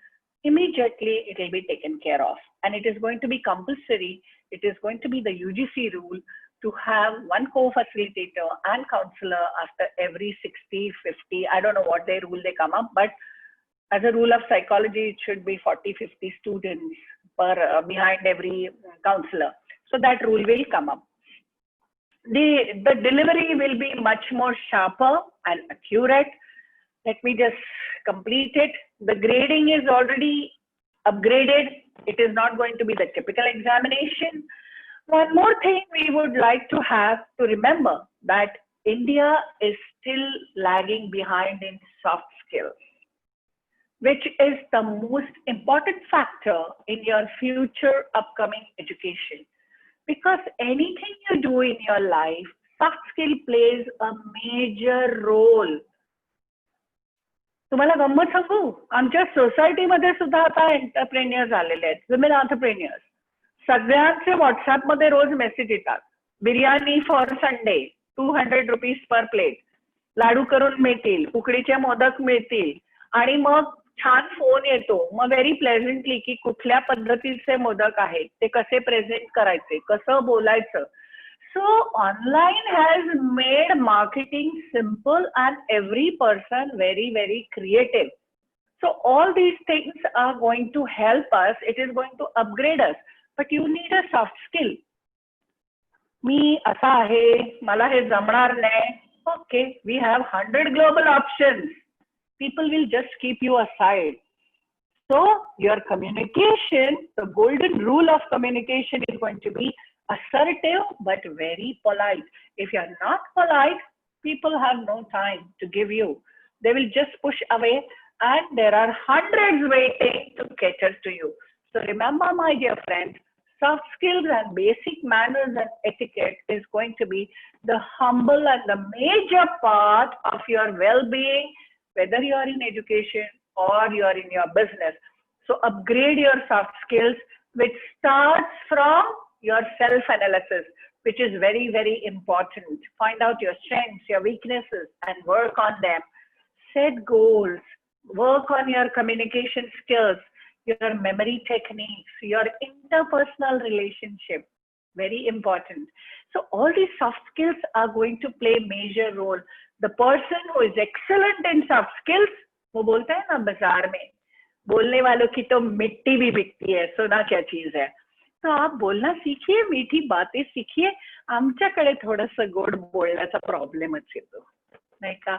immediately it will be taken care of. And it is going to be compulsory. It is going to be the UGC rule to have one co-facilitator and counselor after every 60, 50, I don't know what they rule they come up, but as a rule of psychology, it should be 40, 50 students per behind every counselor. So that rule will come up. The delivery will be much more sharper and accurate. Let me just complete it. The grading is already upgraded. It is not going to be the typical examination. One more thing we would like to have to remember, that India is still lagging behind in soft skills, which is the most important factor in your future upcoming education. Because anything you do in your life, soft skill plays a major role. तुम्हाला गंमत सांगू, आमच्या सोसायटीमध्ये सुद्धा आता entrepreneurs आलेले आहेत, women entrepreneurs. सगळ्यांचे व्हॉट्सअप मध्ये रोज मेसेज येतात, biryani for Sunday, 200 rupees per plate, laddoo करून मिळतील, उकडीचे मोदक मिळतील, आणि मग छान फोन येतो मग व्हेरी प्लेझेंटली की कुठल्या पद्धतीचे मोदक आहेत, ते कसे प्रेझेंट करायचे, कसं बोलायचं. So online has made marketing simple and every person very, very creative. So all these things are going to help us. It is going to upgrade us. But you need a soft skill. मी असा आहे, मला हे जमणार नाही. Okay, we have 100 global options. People will just keep you aside. So your communication, the golden rule of communication is going to be assertive but very polite. If you are not polite, people have no time to give you. They will just push away, and there are hundreds waiting to cater to you. So remember, my dear friends, soft skills and basic manners and etiquette is going to be the humble and the major part of your well-being, whether you are in education or you are in your business. So upgrade your soft skills, which starts from your self-analysis, which is very, very important. Find out your strengths, your weaknesses, and work on them. Set goals, work on your communication skills, your memory techniques, your interpersonal relationship, very important. So all these soft skills are going to play a major role. The person who is excellent in soft skills, वो बोलते हैं ना बाजार में, बोलने वालों की तो मिट्टी भी बिकती है, सोना क्या चीज है. तो आप बोलना सीखिए, मीठी बातें सीखिए. आमच्याकडे थोडंसं गोड बोलण्याचा प्रॉब्लेमच येतो, नाही का.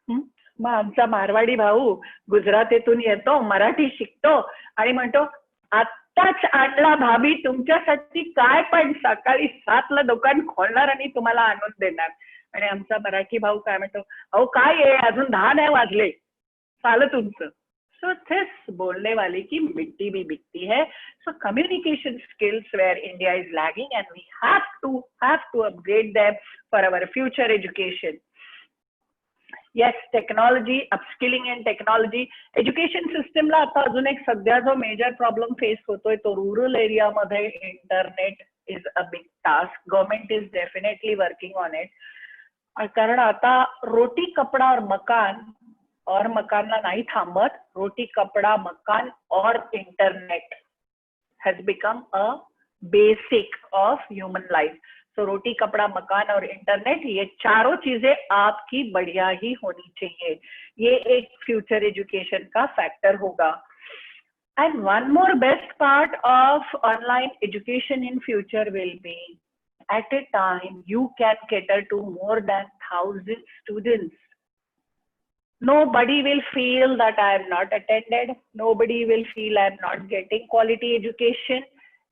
मग आमचा मारवाडी भाऊ गुजरातेतून येतो, मराठी शिकतो आणि म्हणतो, आत्ताच आणला भाभी तुमच्यासाठी काय, पण सकाळी 7 ला दुकान खोलणार आणि तुम्हाला आणून देणार. आणि आमचा मराठी भाऊ काय म्हणतो, अहो काय आहे, अजून 10 नाही वाजले, चालं तुमचं. So this बोलने वाले की मिट्टी भी बिकती है. So communication skills where India is lagging, and we have to upgrade them for our future education. Yes, technology, upskilling in technology. Education system ला आता अजून एक सध्या जो मेजर प्रॉब्लेम फेस होतोय तो रुरल एरिया मध्ये internet is a big task. Government is definitely working on it. कारण आता रोटी कपडा और मकान और मकानला नहीं थांबत, रोटी कपड़ा मकान और internet has become a basic of human life. So रोटी कपड़ा मकान और इंटरनेट, ये चारों चीजें आपकी बढ़िया ही होनी चाहिए. ये एक फ्यूचर एजुकेशन का फैक्टर होगा. And one more best part of online education in future will be, at a time you can cater to more than 1,000 students. Nobody will feel that I am not attended. Nobody will feel I am not getting quality education.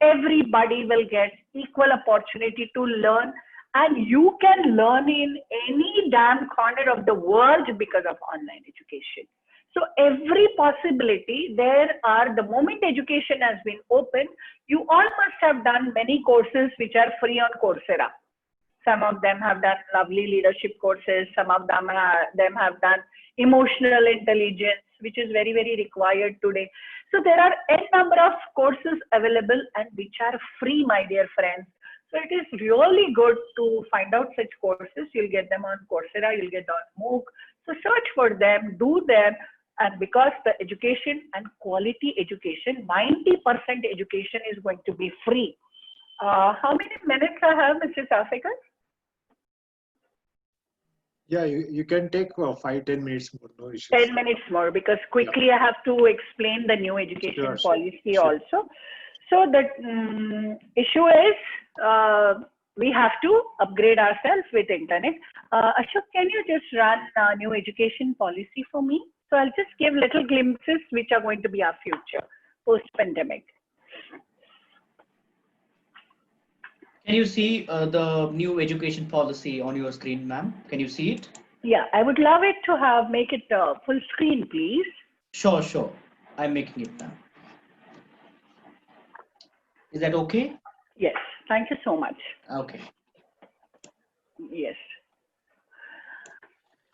Everybody will get equal opportunity to learn, and you can learn in any damn corner of the world because of online education. So every possibility there are. The moment education has been opened, you all must have done many courses which are free on Coursera. Some of them have done lovely leadership courses. Some of them have done emotional intelligence, which is very, very required today. So there are n number of courses available and which are free, my dear friends. So it is really good to find out such courses. You'll get them on Coursera, you'll get on MOOC. So search for them, do them. And because the education and quality education, 90% education is going to be free. How many minutes I have, Mr. Safekar? Yeah, you can take 5-10 minutes more, no issues. 10 minutes more, because quickly I have to explain the new education Sure, policy sure. also. So the issue is we have to upgrade ourselves with internet. Ashok, can you just run new education policy for me? So I'll just give little glimpses which are going to be our future post-pandemic. Can you see the new education policy on your screen, ma'am? Can you see it? Yeah, I would love it to make it full screen, please. Sure, sure. I'm making it now. Is that okay? Yes, thank you so much. Okay. Yes.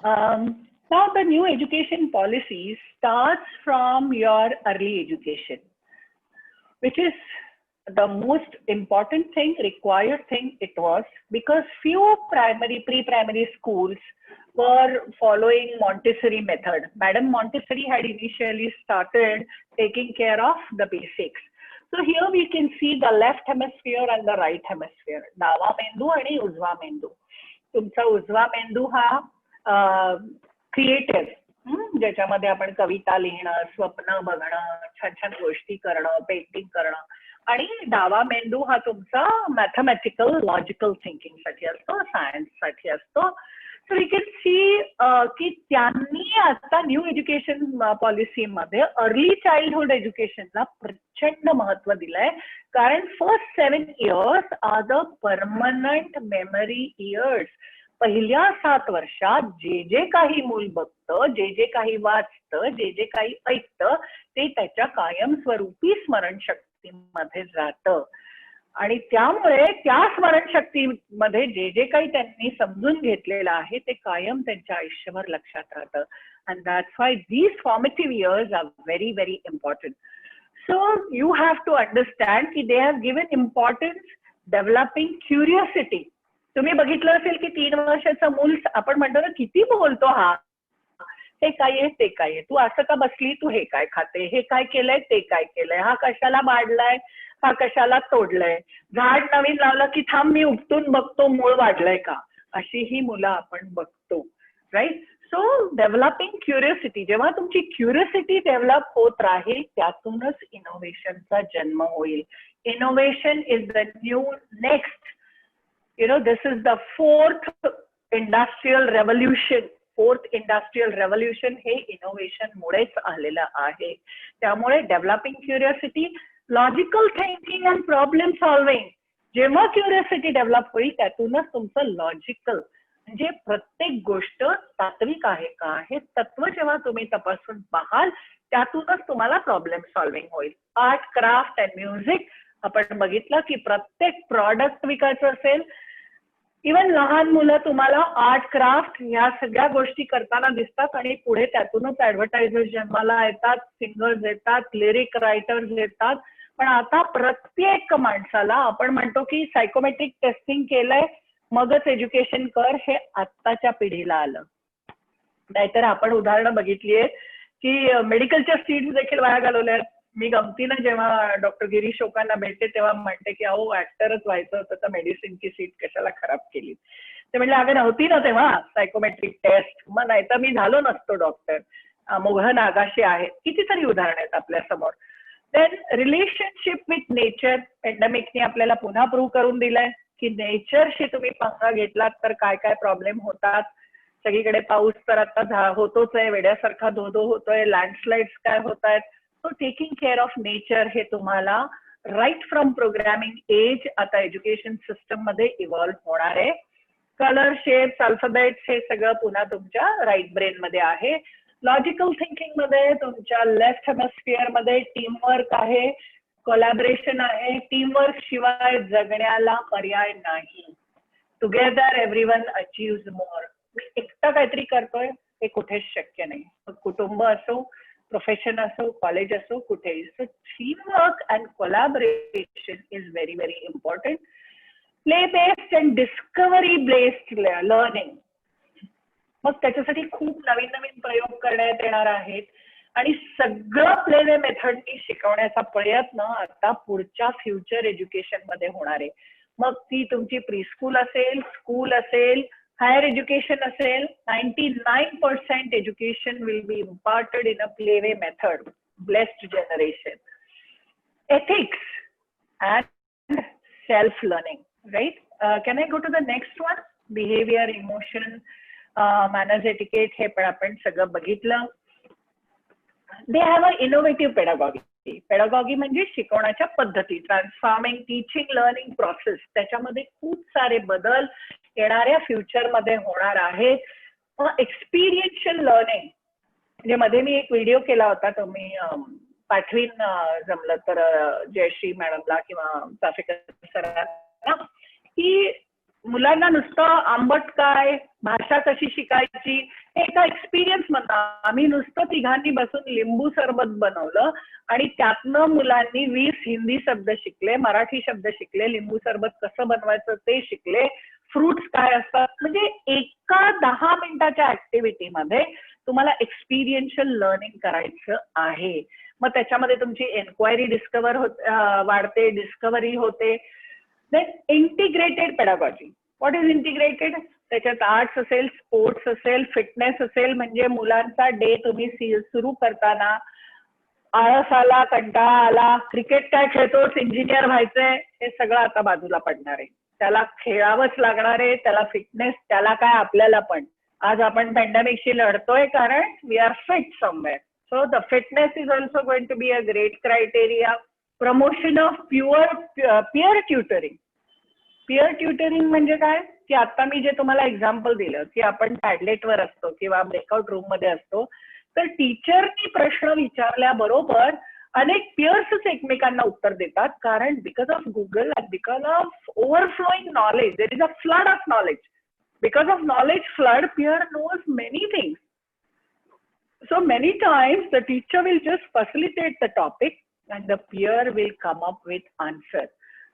Now the new education policy starts from your early education, which is the most important thing, required thing it was, because few pre-primary schools were following Montessori method. Madam Montessori had initially started taking care of the basics. So here we can see the left hemisphere and the right hemisphere. डावा मेंदू आणि उजवा मेंदू. तुमचा उजवा मेंदू हा creative, ज्याच्यामध्ये आपण कविता लिहिणं, स्वप्न बघणं, छान छान गोष्टी करणं, पेंटिंग करणं, आणि डावा मेंदू हा तुमचा मॅथमॅटिकल लॉजिकल थिंकिंग साठी असतो, सायन्स साठी असतो. सो वी कॅन सी की त्यांनी आता न्यू एज्युकेशन पॉलिसीमध्ये अर्ली चाइल्डहुड एज्युकेशनला प्रचंड महत्व दिलंय, कारण first 7 years are the permanent memory years. पहिल्या 7 वर्षात जे जे काही मूल बघतं, जे जे काही वाचतं, जे जे काही ऐकतं, ते त्याच्या कायमस्वरूपी स्मरणशक्तीमध्ये जातं. आणि त्यामुळे त्या स्मरणशक्तीमध्ये जे जे काही त्यांनी समजून घेतलेलं आहे ते कायम त्यांच्या आयुष्यभर लक्षात राहतं. And that's why these formative years are very very important. So you have to understand की they have given importance developing curiosity. तुम्ही बघितलं असेल की 3 वर्षाचं मूल, आपण म्हणतो ना किती बोलतो हा, हे काय आहे ते काय आहे, तू असं का बसली, तू हे काय खाते, हे काय केलंय ते काय केलंय, हा कशाला वाढलाय, हा कशाला तोडलंय, झाड नवीन लावलं की थांब मी उपटून बघतो मूळ वाढलंय का, अशी ही मुलं आपण बघतो. राईट. सो डेव्हलपिंग क्युरिओसिटी, जेव्हा तुमची क्युरिओसिटी डेव्हलप होत राहील त्यातूनच इनोव्हेशनचा जन्म होईल. Innovation is the new next, this is the fourth industrial revolution. Fourth industrial revolution हे इनोव्हेशन मुळेच आलेलं आहे. त्यामुळे developing curiosity, logical thinking and problem solving, जेव्हा क्युरिओसिटी डेव्हलप होईल त्यातूनच तुमचं लॉजिकल, म्हणजे प्रत्येक गोष्ट तात्विक आहे का हे तत्व जेव्हा तुम्ही तपासून पाहाल त्यातूनच तुम्हाला प्रॉब्लेम सॉल्व्हिंग होईल. आर्ट, क्राफ्ट अँड म्युझिक आपण बघितलं की प्रत्येक प्रॉडक्ट विकायचं असेल, इवन लहान मुलं तुम्हाला आर्ट, क्राफ्ट ह्या सगळ्या गोष्टी करताना दिसतात आणि पुढे त्यातूनच ऍडव्हर्टायझर्स जन्माला येतात, सिंगर्स येतात, लिरिक रायटर्स येतात. पण आता प्रत्येक माणसाला आपण म्हणतो की सायकोमेट्रिक टेस्टिंग केलंय मगच एज्युकेशन कर, हे आत्ताच्या पिढीला आलं. नाहीतर आपण उदाहरणं बघितली आहेत की मेडिकलच्या सीट्स देखील वाया घालवल्या. मी गमतीनं जेव्हा डॉक्टर गिरीश शोकांना भेटते तेव्हा म्हणते की अहो ऍक्टरच व्हायचं होतं तर मेडिसिनची सीट कशाला खराब केली. ते म्हणले अगं नव्हती ना तेव्हा सायकोमेट्रिक टेस्ट, मग नाही तर मी झालो नसतो डॉक्टर. मोघ नागाशी आहेत, कितीतरी उदाहरण आहेत आपल्या समोर. देन रिलेशनशिप विथ नेचर, पॅन्डेमिकने आपल्याला पुन्हा प्रूव्ह करून दिलंय की नेचरशी तुम्ही पंगा घेतलात तर काय काय प्रॉब्लेम होतात. सगळीकडे पाऊस तर आता होतोच आहे, वेड्यासारखा धोधो होतोय, लँडस्लाइड्स काय होत आहेत. So taking care of nature हे तुम्हाला राईट फ्रॉम प्रोग्रामिंग एज आता एज्युकेशन सिस्टम मध्ये इव्हॉल्व्ह होणार आहे. कलर, शेप्स, अल्फाबेट्स हे सगळं पुन्हा तुमच्या राईट ब्रेन मध्ये आहे. लॉजिकल थिंकिंग मध्ये तुमच्या लेफ्ट हेमिस्फिअर मध्ये टीमवर्क आहे, कोलॅबरेशन आहे. टीमवर्क शिवाय जगण्याला पर्याय नाही. टुगेदर एव्हरीवन अचीव्हज मोर. मी एकटा काहीतरी करतोय हे कुठेच शक्य नाही. कुटुंब असो, प्रोफेशन असो, कॉलेज असो, कुठेही. So teamwork and collaboration is very very important. Play based and discovery based learning, मग त्याच्यासाठी खूप नवीन नवीन प्रयोग करण्यात येणार आहेत. आणि सगळं प्लेवे मेथडनी शिकवण्याचा प्रयत्न आता पुढच्या फ्युचर एज्युकेशन मध्ये होणार आहे. मग ती तुमची प्रीस्कूल असेल, स्कूल असेल, हायर एज्युकेशन असेल, 99% education will be imparted in a playway method. Blessed generation. Ethics and self-learning, right? Can I go to the next one? Behavior, emotion, manners, etiquette. हे पण आपण सगळं बघितलं. They have an innovative pedagogy. Pedagogy म्हणजे शिकवण्याच्या पद्धती. Transforming teaching learning process. त्याच्यामध्ये खूप सारे बदल येणाऱ्या फ्युचर मध्ये होणार आहेत. एक्सपिरियन्शियल लर्निंग म्हणजे मध्ये मी एक व्हिडिओ केला होता, तो मी पाठवीन जमलं तर जयश्री मॅडमला किंवा चाफेकर सरांना, की मुलांना नुसतं आंबट काय, भाषा कशी शिकायची, एका एक्सपिरियन्स म्हणतात. आम्ही नुसतं तिघांनी बसून लिंबू सरबत बनवलं आणि त्यातनं मुलांनी 20 हिंदी शब्द शिकले, मराठी शब्द शिकले, लिंबू सरबत कसं बनवायचं ते शिकले, फ्रुट्स काय असतात. म्हणजे एका 10 मिनिटाच्या ऍक्टिव्हिटीमध्ये तुम्हाला एक्सपिरियन्शियल लर्निंग करायचं आहे. मग त्याच्यामध्ये तुमची एन्क्वायरी डिस्कवर वाढते, डिस्कवरी होते. Then integrated pedagogy. What is integrated? त्याच्यात आर्ट्स असेल, स्पोर्ट्स असेल, फिटनेस असेल. म्हणजे मुलांचा डे तुम्ही सुरू करताना आळस आला, कंटाळा आला, क्रिकेट काय खेळतोस, इंजिनियर व्हायचंय, हे सगळं आता बाजूला पडणार आहे. त्याला खेळावंच लागणार आहे. त्याला फिटनेस, त्याला काय आपल्याला पण. आज आपण पॅन्डेमिकशी लढतोय कारण we are fit somewhere. So the fitness is also going to be a great criteria. Promotion of peer tutoring. Peer tutoring म्हणजे काय, की आता मी जे तुम्हाला एक्झाम्पल दिलं की आपण पॅडलेटवर असतो किंवा ब्रेकआउट रूम मध्ये असतो, तर टीचरनी प्रश्न विचारल्याबरोबर अनेक पियर्सच एकमेकांना उत्तर देतात. कारण because of Google and because of overflowing knowledge, there is a flood of knowledge. Because of knowledge flood, peer knows many things. So many times the teacher will just facilitate the topic and the peer will come up with answer,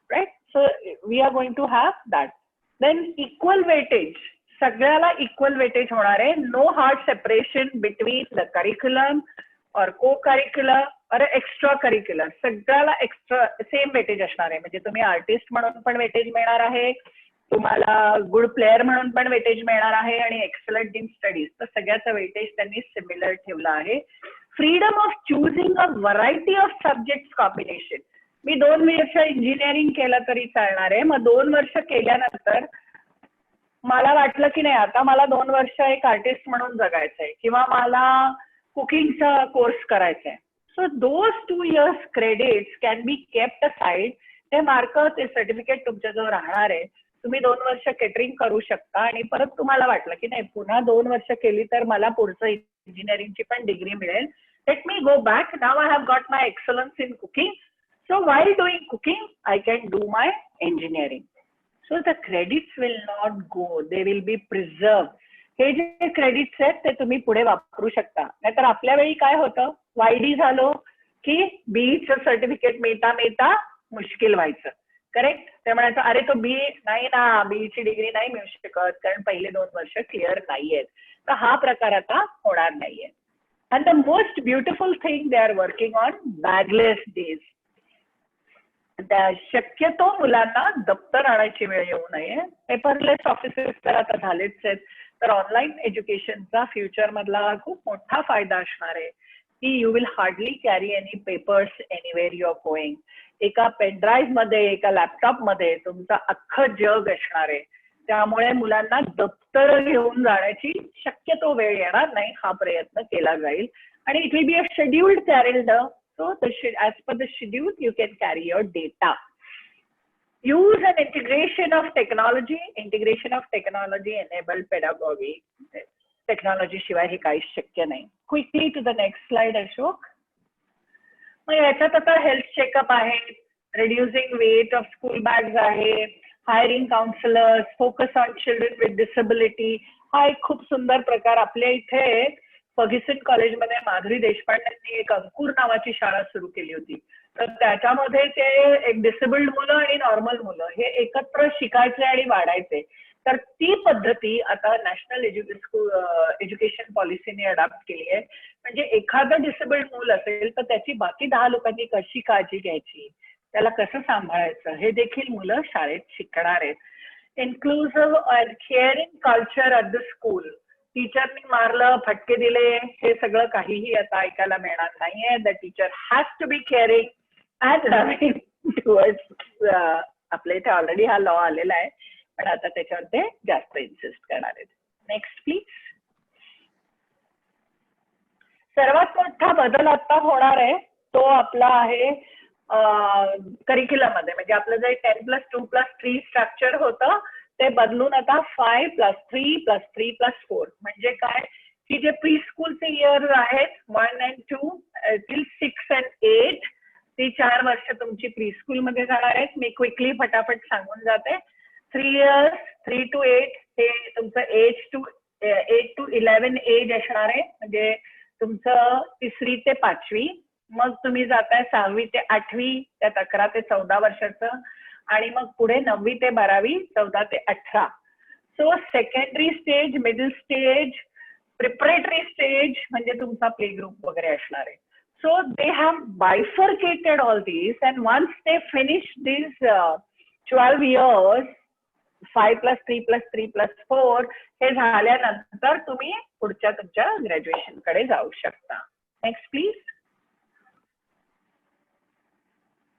right? So we are going to have that. Then equal weightage. सगळ्याला equal weightage होणार आहे. No hard separation between the curriculum or co-curricular or extracurricular. सगळ्याला extra same weightage असणार आहे. म्हणजे तुम्ही artist म्हणून पण weightage मिळणार आहे, तुम्हाला गुड प्लेअर म्हणून पण वेटेज मिळणार आहे, आणि एक्सलंट इन स्टडीज, तर सगळ्याचं वेटेज त्यांनी सिमिलर ठेवलं आहे. Freedom of choosing a variety of subject combination. मी 2 वर्ष इंजिनिअरिंग केलं तरी चालणार आहे. मग 2 वर्ष केल्यानंतर मला वाटलं की नाही, आता मला 2 वर्ष एक आर्टिस्ट म्हणून जगायचंय किंवा मला कुकिंगचा कोर्स करायचा आहे. So those 2 years credits can be kept aside. ते मार्क, ते सर्टिफिकेट तुमच्याजवळ राहणार आहे. तुम्ही 2 वर्ष केटरिंग करू शकता आणि परत तुम्हाला वाटलं की नाही पुन्हा 2 वर्ष केली तर मला पुढचं इंजिनिअरिंगची पण डिग्री मिळेल, let me go back. Now I have got my excellence in cooking, so while doing cooking I can do my engineering. So the credits will not go, they will be preserve. हे जे credits आहेत ते तुम्ही पुढे वापरू शकता. नाहीतर आपल्या वेळी काय होतं, वायडी झालो की बीईचं सर्टिफिकेट मिळता मिळता मुश्किल व्हायचं. करेक्ट? ते म्हणायचं अरे तो बी नाही ना, बीईची डिग्री नाही मिळू शकत कारण पहिले 2 वर्ष क्लिअर नाहीयेत. तर हा प्रकार आता होणार नाहीये. And the most beautiful thing they are working on bagless days. शक्यतो मुलांना दप्तर आणायची वेळ येऊ नये. पेपरलेस ऑफिसेस तर आता झालेच आहेत. तर ऑनलाईन एज्युकेशनचा फ्युचर मधला खूप मोठा फायदा असणार आहे की you will hardly carry any papers anywhere you are going. एका पेनड्राईव्ह मध्ये, एका लॅपटॉप मध्ये तुमचं अख्खं जग असणार आहे. त्यामुळे मुलांना दप्तर घेऊन जाण्याची शक्यतो वेळ येणार नाही. हा प्रयत्न केला जाईल आणि it will be a scheduled calendar. So as per the schedule you can carry your data. Use and integration of technology. Integration of technology enabled pedagogy. Technology शिवाय हे काहीच शक्य नाही. Quickly to the next slide Ashok. मग याच्यात आता health checkup आहे, reducing weight of school bags आहे, hiring counsellors, focus on children with disability. हा एक खूप सुंदर प्रकार आपल्या इथे फर्ग्युसन कॉलेजमध्ये माधुरी देशपांडेंनी एक अंकुर नावाची शाळा सुरू केली होती. तर त्याच्यामध्ये ते एक डिसेबल्ड मुलं आणि नॉर्मल मुलं हे एकत्र शिकायचे आणि वाढायचे. तर ती पद्धती आता नॅशनल एज्युकेशन पॉलिसीने अडॉप्ट केली आहे. म्हणजे एखादं डिसेबल्ड मूल असेल तर त्याची बाकी 10 लोकांनी कशी काळजी घ्यायची, त्याला कसं सांभाळायचं हे देखील मुलं शाळेत शिकणार आहेत. Inclusive and caring culture at the school. टीचरनी मारलं, फटके दिले, हे सगळं काहीही आता ऐकायला मिळणार नाहीये. The teacher has to be caring and loving towards. आपल्या इथे ऑलरेडी हा लॉ आलेला आहे, पण आता त्याच्यावर ते जास्त इन्सिस्ट करणार आहेत. Next please. सर्वात मोठा बदल आता होणार आहे तो आपला आहे करिक्युलम मध्ये. म्हणजे आपलं जे 10+2+3 स्ट्रक्चर होतं ते बदलून आता 5+3+3+4. म्हणजे काय की जे प्री स्कूलचे इयर आहेत 1 and 2 till 6 and 8, ती 4 वर्ष तुमची प्री स्कूल मध्ये जाणार आहेत. मी क्विकली फटाफट सांगून जाते. 3 years 3 to 8 हे तुमचं 8 to 11 एज असणार आहे. म्हणजे तुमचं 3री ते 5वी. मग तुम्ही जाताय 6वी ते 8वी, त्यात 11 ते 14 वर्षाचं. आणि मग पुढे 9वी ते 12वी 14 ते 18. So secondary stage, middle stage, preparatory stage म्हणजे तुमचा प्ले ग्रुप वगैरे असणार आहे. So they have bifurcated all this and once they finish this 12 years 5+3+3+4 हे झाल्यानंतर तुम्ही पुढच्या तुमच्या ग्रॅज्युएशन कडे जाऊ शकता. Next please.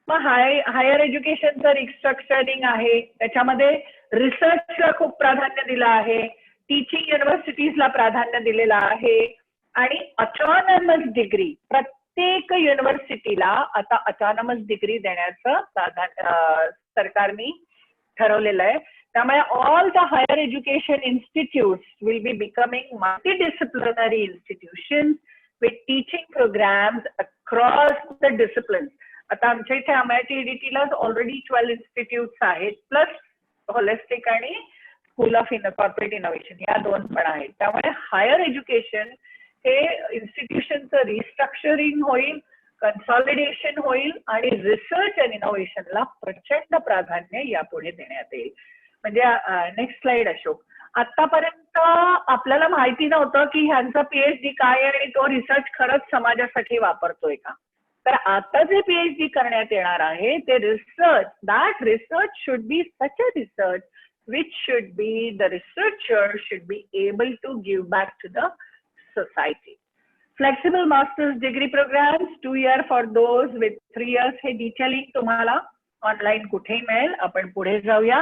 मग हायर एज्युकेशनचं रिस्ट्रक्चरिंग आहे. त्याच्यामध्ये रिसर्चला खूप प्राधान्य दिलं आहे, टीचिंग युनिव्हर्सिटीजला प्राधान्य दिलेलं आहे आणि ऑटोनॉमस डिग्री. प्रत्येक युनिव्हर्सिटीला आता ऑटोनॉमस डिग्री देण्याचं सरकारने ठरवलेलं आहे. त्यामुळे all the higher education institutes will be becoming multidisciplinary institutions with teaching programmes across the disciplines. आता आमच्या इथे MIT EDTला ऑलरेडी 12 इन्स्टिट्यूट्स आहेत, प्लस होलिस्टिक आणि स्कूल ऑफ कॉर्पोरेट इनोव्हेशन या 2 पण आहेत. त्यामुळे हायर एज्युकेशन हे इन्स्टिट्यूशनचं रिस्ट्रक्चरिंग होईल, कन्सॉलिडेशन होईल आणि रिसर्च अँड इनोव्हेशनला प्रचंड प्राधान्य यापुढे देण्यात येईल. म्हणजे नेक्स्ट स्लाइड अशोक. आतापर्यंत आपल्याला माहिती नव्हतं की ह्यांचा PhD काय आहे आणि तो रिसर्च खरंच समाजासाठी वापरतोय का. तर आता जे PhD करण्यात येणार आहे ते research, that research should be such a research which should be the researcher should be able to give back to the society. Flexible master's degree programs 2 year for those with 3 years. हे detailing तुम्हाला online कुठेही मिळेल. आपण पुढे जाऊया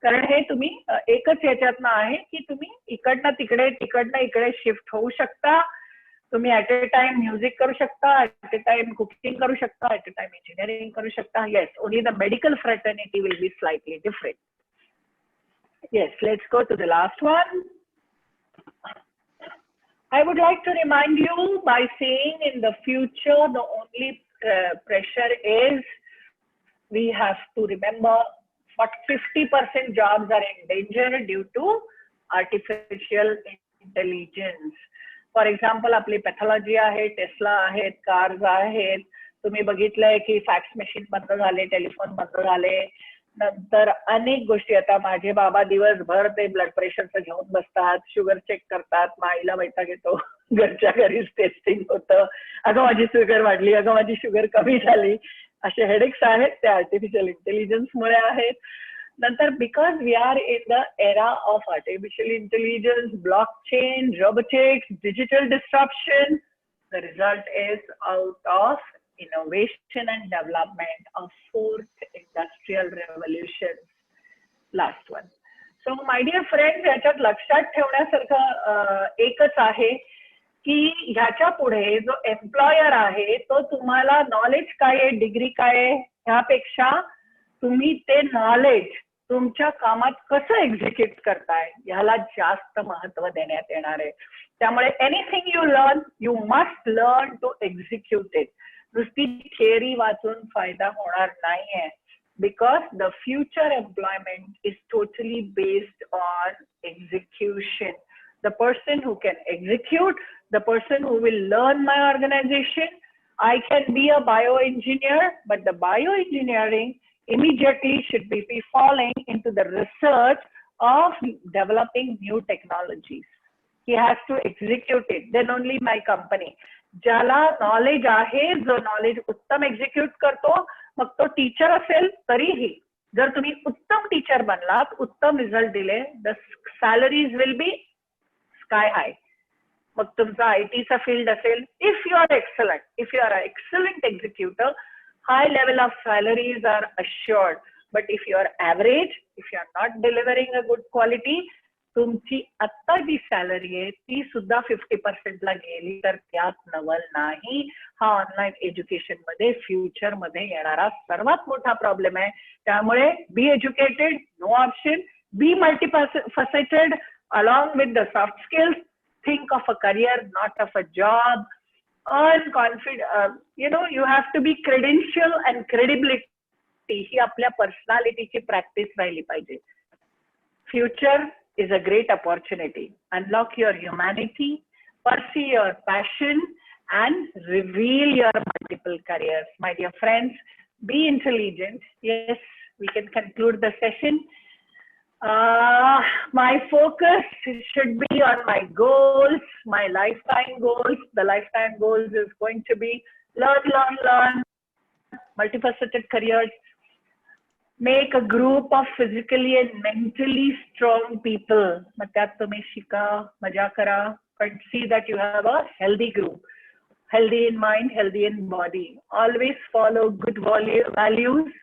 कारण हे तुम्ही एकच याच्यातनं आहे की तुम्ही इकडनं तिकडे तिकडनं इकडे शिफ्ट होऊ शकता. तुम्ही ऍट अ टाइम म्युझिक करू शकता, ऍट अ टाइम कुकिंग करू शकता, ऍट अ टाइम इंजिनिअरिंग करू शकता. Yes, only the medical fraternity will be slightly different. Yes, let's go to the last one. I would like to remind you by saying in the future, the only pressure is we have to remember 50% jobs are in danger due to artificial intelligence. For example, आपली pathology आहे, Tesla आहेत, cars आहेत. तुम्ही बघितलंय की fax machine बंद झाले, telephone बंद झाले. नंतर अनेक गोष्टी. आता माझे बाबा दिवसभर ते ब्लड प्रेशरचं घेऊन बसतात, शुगर चेक करतात. माईला वैताग येतो, घरच्या घरीच टेस्टिंग होतं. अगं माझी शुगर वाढली, अगं माझी शुगर कमी झाली. असे हेडेक्स आहेत ते आर्टिफिशियल इंटेलिजन्समुळे आहेत. नंतर because we are in the era of artificial intelligence, blockchain, robotics, digital disruption, the result is out of innovation and development of 4th industrial revolution. Last one. So my dear friends, याच्यात लक्षात ठेवण्यासारखं एकच आहे की ह्याच्या पुढे जो employer आहे तो तुम्हाला नॉलेज काय आहे, डिग्री काय आहे ह्यापेक्षा तुम्ही ते नॉलेज तुमच्या कामात कसं एक्झिक्यूट करताय ह्याला जास्त महत्व देण्यात येणार आहे. त्यामुळे anything you learn, you must learn to execute it. नुसती थिअरी वाचून फायदा होणार नाहीये. because the future employment is totally based on execution. The person who can execute, the person who will learn my organization. I can be a bioengineer, but the bioengineering immediately should be falling into the research of developing new technologies. He has to execute it. Then only my company. ज्याला knowledge आहे, जो knowledge उत्तम execute करतो, मग तो teacher असेल तरीही जर तुम्ही उत्तम टीचर बनलात, उत्तम रिझल्ट दिले, the salaries will be sky high. मग तुमचा आयटीचा फील्ड असेल, if you are excellent executor, high level of salaries are assured. But if you are average, if you are not delivering a good quality, तुमची आता जी salary आहे ती सुद्धा 50% ला गेली तर त्यात नवल नाही. हा ऑनलाईन एज्युकेशन मध्ये फ्युचर मध्ये येणारा सर्वात मोठा प्रॉब्लेम आहे. त्यामुळे be educated, no option. Be multifaceted along with the soft skills. Think of a career, not of a job. earn confidence, you have to be credential and credibility ही आपल्या पर्सनॅलिटीची प्रॅक्टिस राहिली पाहिजे. Future is a great opportunity. Unlock your humanity, pursue your passion, and reveal your multiple careers. My dear friends, be intelligent. Yes, we can conclude the session. My focus should be on my goals, my lifetime goals. The lifetime goals is going to be learn, multifaceted careers. Make a group of physically and mentally strong people. मग त्यात तुम्ही शिका, मजा करा, but see that you have a healthy group. Healthy in mind, healthy in body. Always follow good values,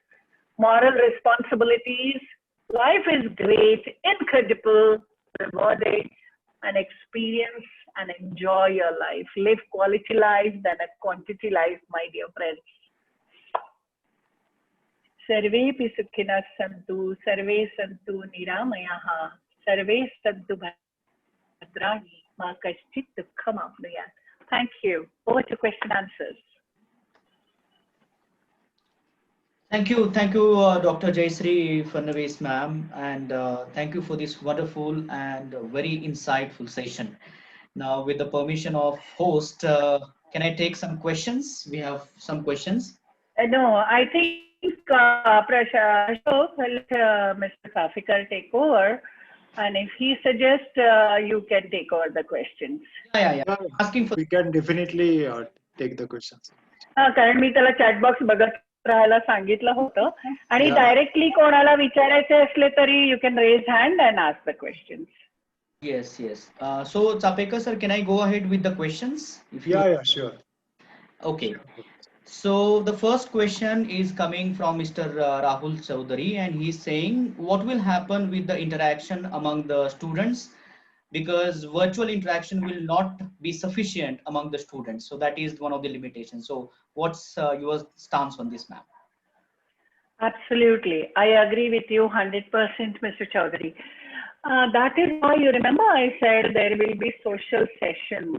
moral responsibilities. Life is great, incredible, rewarding, and experience and enjoy your life. Live quality life than a quantity life, my dear friends. सर्वेपि सुखिनः सन्तु, सर्वे सन्तु निरामयाः, सर्वे सन्तु भद्राणि, मा कश्चित् दुःखम् आप्नुयात्. Thank you. Over to question answers. Thank you, Dr. Jayashree Fadnavis ma'am, and thank you for this wonderful and very insightful session. Now, with the permission of host, can I take some questions? We have some questions. No, I think Ashok will let Mr. Kafikar take over, and if he suggests, you can take over the questions. Yeah. Asking for. We can definitely take the questions. कारण मी त्याला chat box बघत राहायला सांगितलं होतं, आणि directly कोणाला विचारायचे असले तरी you can raise hand and ask the questions. Yes. So Chapekar sir, can I go ahead with the questions? Yeah, sure. Okay. So the first question is coming from Mr. Rahul Chaudhary, and he's saying, what will happen with the interaction among the students, because virtual interaction will not be sufficient among the students. So that is one of the limitations. So what's your stance on this, ma'am? Absolutely. I agree with you 100%, Mr. Chaudhary. That is why you remember I said there will be social sessions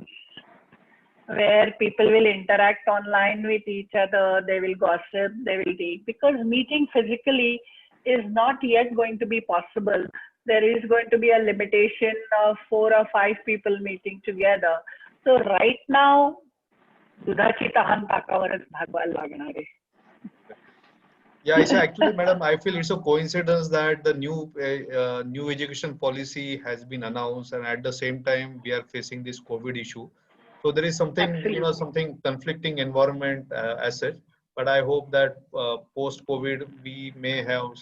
where people will interact online with each other, they will gossip, they will take, because meeting physically is not yet going to be possible. There is going to be a limitation of 4 or 5 people meeting together. So right now, दुधाची तहान ताकावरच भागवायला लागणार आहे. Yeah, it's actually, madam, I feel it's a coincidence that the new education policy has been announced, and at the same time we are facing this COVID issue. So there is something, something conflicting environment as such. But I hope that post-COVID we may have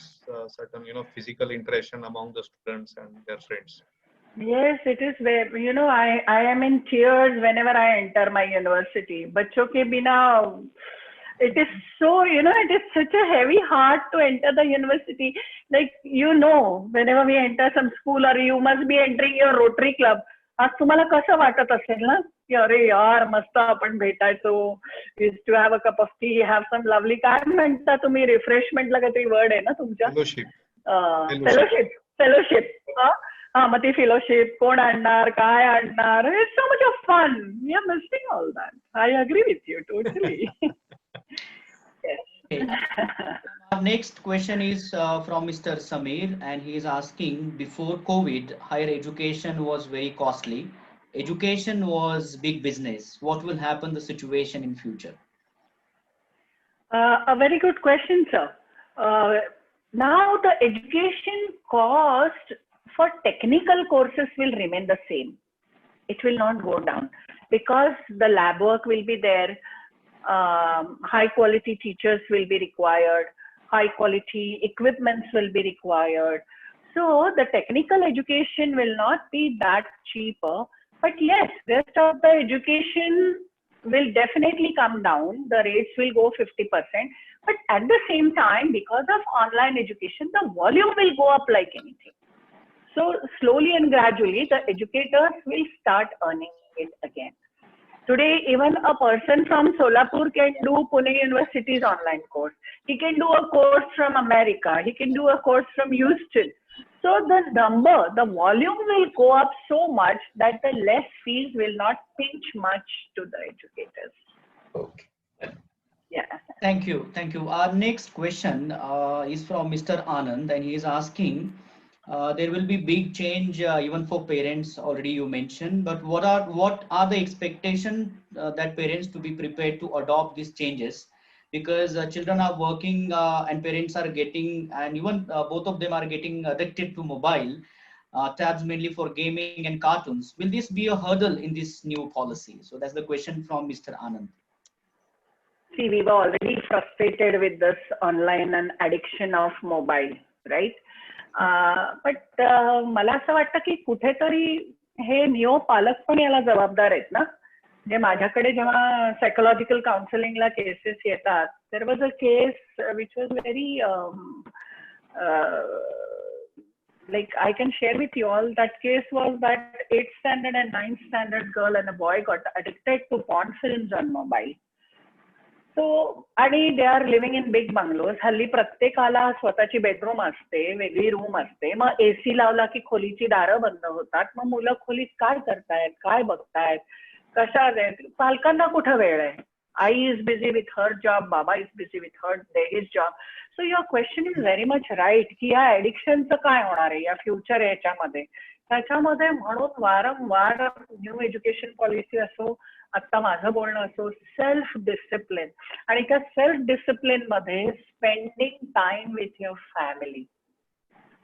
certain, physical interaction among the students and their friends. Yes, it is very, I am in tears whenever I enter my university. बच्चों के बिना, it is so, it is such a heavy heart to enter the university. Like, whenever we enter some school, or you must be entering your Rotary Club. आज तुम्हाला कसं वाटत असेल ना, की अरे यार मस्त आपण भेटायचो, used to have a cup of tea, have some lovely, काय म्हणता तुम्ही, रिफ्रेशमेंटला काहीतरी वर्ड आहे ना तुमच्या, फेलोशिप. हा, मग ती फेलोशिप कोण आणणार, काय आणणार, it's so much of fun. We are missing all that. I agree with you totally. Our next question is from Mr. Samir, and he is asking, before COVID, higher education was very costly. Education was big business. What will happen the situation in future? A very good question, sir. Now the education cost for technical courses will remain the same. It will not go down because the lab work will be there. High quality teachers will be required. High quality equipments will be required. So the technical education will not be that cheaper. But yes, rest of the education will definitely come down. The rates will go 50%. But at the same time, because of online education, the volume will go up like anything. So slowly and gradually, the educators will start earning it again. Today, even a person from Solapur can do Pune University's online course. He can do a course from America. He can do a course from Houston. So the number, the volume will go up so much that the less fees will not pinch much to the educators. Okay. Yeah. Thank you. Thank you. Our next question is from Mr. Anand, and he is asking, there will be big change even for parents, already you mentioned, but what are the expectations that parents to be prepared to adopt these changes? Because children are working and parents are getting, and even both of them are getting addicted to mobile tabs, mainly for gaming and cartoons. Will this be a hurdle in this new policy? So that's the question from Mr. Anand. See, we were already frustrated with this online and addiction of mobile, right? But मला असं वाटतं की कुठेतरी हे neo पालक पण याला जबाबदार आहेत ना. म्हणजे माझ्याकडे जेव्हा सायकोलॉजिकल काउन्सिलिंगला केसेस येतात, there was a case which was very like I can share with you all, that case was that 8th standard and 9th standard girl and a boy got addicted to porn films on mobile. So, आणि they are living in big bungalows. हल्ली प्रत्येकाला स्वतःची bedroom असते, वेगळी room असते. मग AC लावला की खोलीची दारं बंद होतात. मग मुलं खोलीत काय करतायत, काय बघतायत, कशा आहेत, पालकांना कुठं वेळ आहे. आई is busy with her job, बाबा is busy with her days job. So your question is very much right की या ऍडिक्शनचं काय होणार आहे या फ्युचर याच्यामध्ये. त्याच्यामध्ये म्हणून वारंवार न्यू एज्युकेशन पॉलिसी असो, आता माझं बोलणं असो, सेल्फ डिसिप्लिन, आणि त्या सेल्फ डिसिप्लिन मध्ये spending time with your family.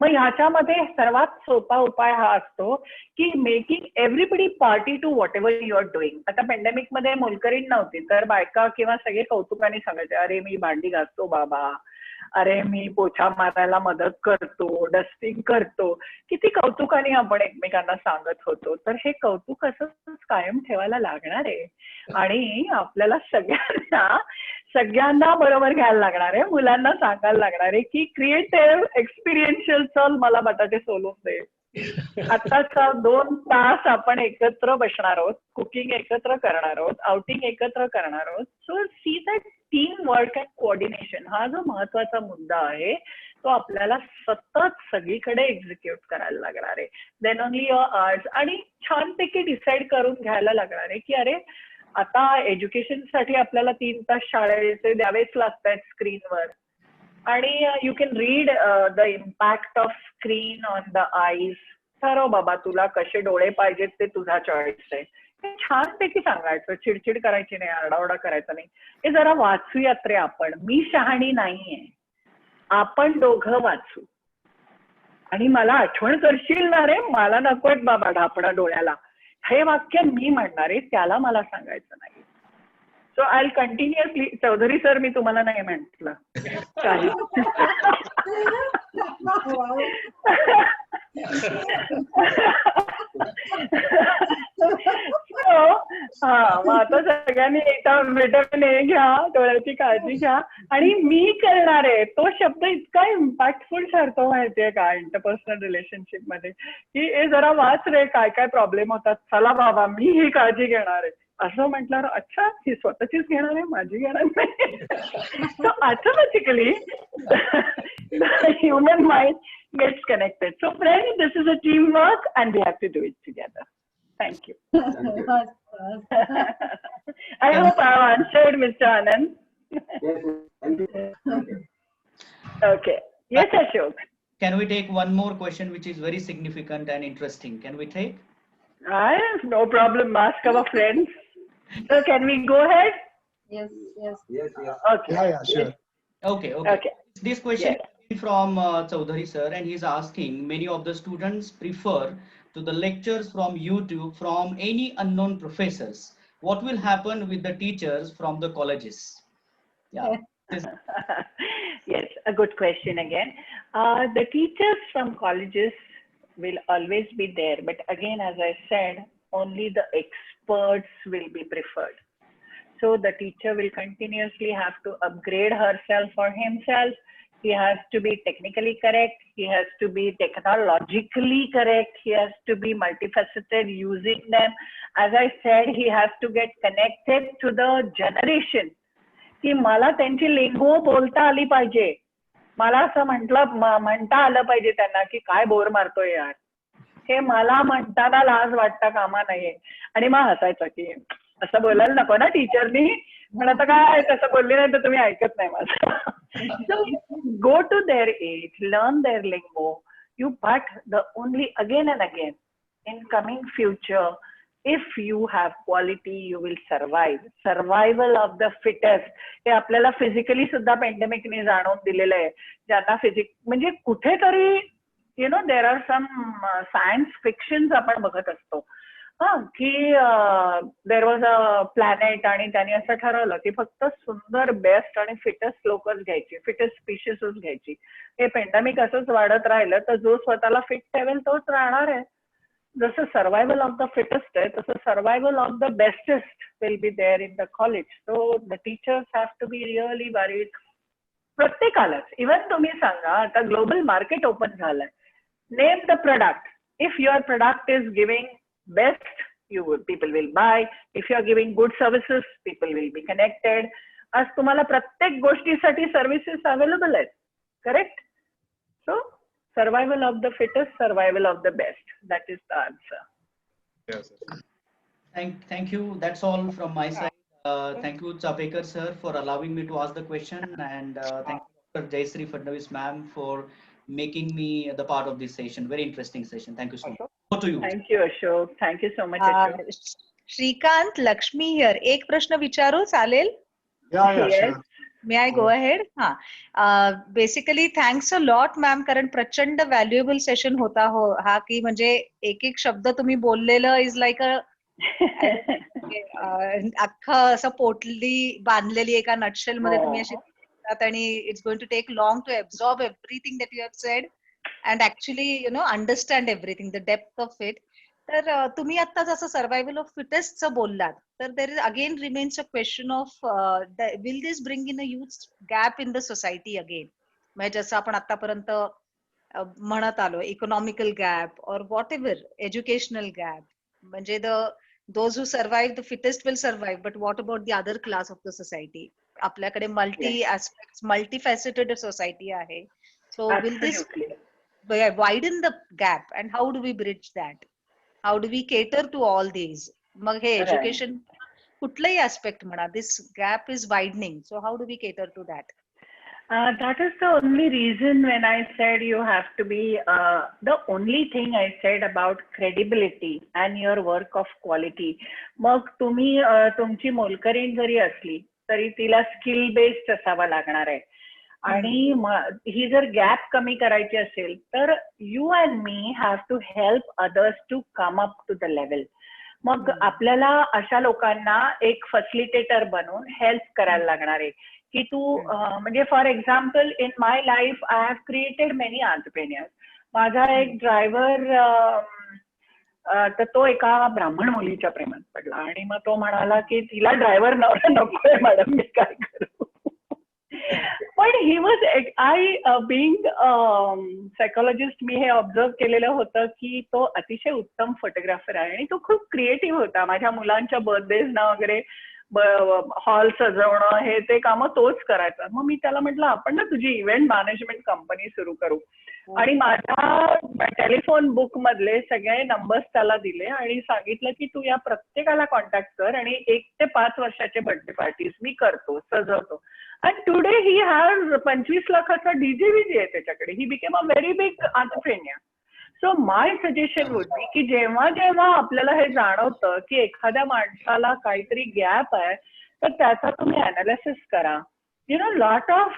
मग ह्याच्यामध्ये सर्वात सोपा उपाय हा असतो की making everybody party to whatever you are doing. आता पेंडेमिक मध्ये मोलकरीण नव्हती, तर बायका किंवा सगळे कौतुकाने सांगायचे, अरे मी भांडी घासतो बाबा, अरे मी पोछा मारायला मदत करतो, डस्टिंग करतो. किती कौतुकाने आपण एकमेकांना सांगत होतो. तर हे कौतुक असंच कायम ठेवायला लागणार आहे आणि आपल्याला सगळ्यांना बरोबर घ्यायला लागणार आहे. मुलांना सांगायला लागणार आहे की क्रिएटिव्ह एक्सपिरियन्शियल, चल मला बटाटे सोलून दे. आताचा 2 तास आपण एकत्र बसणार आहोत, कुकिंग एकत्र करणार आहोत, आउटिंग एकत्र करणार आहोत. So see that team work and coordination हा जो महत्वाचा मुद्दा आहे तो आपल्याला सतत सगळीकडे एक्झिक्यूट करायला लागणार आहे. देन ओनली युअर आर्ट्स, आणि छानपैकी डिसाईड करून घ्यायला लागणार आहे की अरे आता एज्युकेशनसाठी आपल्याला 3 तास शाळेचे द्यावेच लागतात स्क्रीनवर, आणि you can read the impact of screen on the eyes. ठरव बाबा तुला कसे डोळे पाहिजेत, ते तुझा चॉईस आहे. हे छानपैकी सांगायचं, चिडचिड करायची नाही, आरडाओरडा करायचा नाही. हे जरा वाचूयात रे आपण, मी शहाणी नाहीये, आपण दोघं वाचू. आणि मला आठवण करशील ना रे, मला नकोत बाबा ढापणं डोळ्याला, हे वाक्य मी म्हणणार आहे, त्याला मला सांगायचं नाही. So I will continuously, Chaudhari sir मी तुम्हाला नाही म्हटलं काही. मग आता सगळ्यांनी विटामिन ए घ्या, डोळ्याची काळजी घ्या. आणि मी करणार आहे तो शब्द इतका इम्पॅक्टफुल ठरतो माहितीये का इंटरपर्सनल रिलेशनशिप मध्ये, की हे जरा वाच रे, काय काय प्रॉब्लेम होतात, चला बाबा मी ही काळजी घेणार आहे. असं म्हटल्यावर अच्छा ही स्वतःचीच घेणार आहे, माझी घेणार नाही. So automatically human mind gets connected. So friends, this is a teamwork and we have to do it together. Thank you. I hope I have answered, Mr. Anand. Okay. Yes, Ashok. Can we take one more question which is very significant and interesting? Can we take? I have no problem. Ask our friends. So can we go ahead? Yes. Okay. Yeah, sure. Okay. Okay. This question from Chaudhary sir, and he's asking, many of the students prefer to the lectures from YouTube from any unknown professors. What will happen with the teachers from the colleges? Yeah. Yes, a good question again. The teachers from colleges will always be there, but again, as I said, only the experts will be preferred. So the teacher will continuously have to upgrade herself or himself. He has to be technically correct. He has to be technologically correct. He has to be multifaceted using them. As I said, he has to get connected to the generation. की मला त्यांची लिंगो बोलता आली पाहिजे. मला असं म्हणता आलं पाहिजे त्यांना की काय बोर मारतोय यार, हे मला म्हणताना लाज वाटता कामा नये. आणि मग हसायचं की असं बोलायला नको ना टीचरनी, पण आता काय तसं बोलली नाही तर तुम्ही ऐकत नाही माझं. So go to their age, learn their lingo. But the only again and again in coming future, if you have quality, you will survive. Survival of the fittest. हे आपल्याला फिजिकली सुद्धा पेंडेमिकने जाणवून दिलेलं आहे. ज्यांना म्हणजे कुठेतरी देर आर सम सायन्स फिक्शन्स आपण बघत असतो की देर वॉज अ प्लॅनेट आणि त्यांनी असं ठरवलं की फक्त सुंदर बेस्ट आणि फिटेस्ट लोकच घ्यायची, फिटेस्ट स्पीशीसच घ्यायची. हे पेंडेमिक असंच वाढत राहिलं तर जो स्वतःला फिट ठेवेल तोच राहणार आहे. जसं सर्वायवल ऑफ द फिटेस्ट आहे तसं survival of the bestest will be there in the college. So the teachers have to be really worried. प्रत्येकालाच, इव्हन तुम्ही सांगा आता ग्लोबल मार्केट ओपन झालंय, name the product. If your product is giving best, people will buy. If you are giving good services, people will be connected. आज तुम्हाला प्रत्येक गोष्टीसाठी services available आहेत, correct? So survival of the fittest, survival of the best, that is the answer. Yes, yes. Thank you. That's all from my side. Thank you, Chapekar sir, for allowing me to ask the question, and thank you, Dr. Jayashree Fadnavis ma'am, for making me the part of this session. Very interesting session. Thank you so much. Over to you. Thank you, Ashok. Thank you so much, Ashok. Shrikant, Lakshmi here. एक प्रश्न विचारू चालेल? Yeah, Yes. sure. May I go ahead? Basically thanks a lot ma'am, कारण प्रचंड valuable session होता हा, की म्हणजे एक एक शब्द तुम्ही बोललेलं इज लाईक अ अख्खं असं पोटली बांधलेली एका नटशेल मध्ये तुम्ही अशी आणि it's going to take long to absorb everything that you have said and actually understand everything, the depth of it. तर तुम्ही आता जसं सर्वायवल ऑफ फिटेस्टचं बोललात, तर there is again remains a question of will this bring in a huge gap in the society again. म्हणजे जसं आपण आतापर्यंत म्हणत आलो, इकॉनॉमिकल गॅप और व्हॉट एव्हर, एज्युकेशनल गॅप. म्हणजे those who survive, the fittest will survive, but what about the other class of the society? आपल्याकडे multi aspects, multifaceted society आहे. So will this widen the gap, and how do we bridge that? How do we cater to all these? मग हे education कुठलाही aspect म्हणा, this gap is widening. So how do we cater to that? That is the only reason when I said you have to be, the only thing I said about credibility and your work of quality. मग तुम्ही तुमची मोलकरीण जरी असली तरी तिला skill based असावा लागणार आहे. आणि ही जर गॅप कमी करायची असेल तर you and me have to help others to come up to the level. मग आपल्याला अशा लोकांना एक फॅसिलिटेटर बनून हेल्प करायला लागणार आहे की तू म्हणजे for example in my life I have created many entrepreneurs. माझा एक ड्रायव्हर तर तो एका ब्राह्मण मुलीच्या प्रेमात पडला आणि मग तो म्हणाला की तिला ड्रायव्हर नवरा नकोय मॅडम, मी काय करू. पण ही वॉज बिंग सायकोलॉजिस्ट, मी हे ऑब्झर्व केलेलं होतं की तो अतिशय उत्तम फोटोग्राफर आहे आणि तो खूप क्रिएटिव्ह होता. माझ्या मुलांच्या बर्थडेजना वगैरे हॉल सजवणं हे ते कामं तोच करायचा. मग मी त्याला म्हटलं आपण ना तुझी इव्हेंट मॅनेजमेंट कंपनी सुरू करू. आणि माझ्या टेलिफोन बुक मधले सगळे नंबर्स त्याला दिले आणि सांगितलं की तू या प्रत्येकाला कॉन्टॅक्ट कर आणि 1 ते 5 वर्षाचे बर्थडे पार्टीज मी करतो, सजवतो. अँड टुडे ही हॅज 25 लाखाचा डीजे आहे त्याच्याकडे. He became a very big entrepreneur. So my suggestion would be की जेव्हा जेव्हा आपल्याला हे जाणवतं की एखाद्या माणसाला काहीतरी गॅप आहे तर त्याचा तुम्ही अनालिसिस करा lot of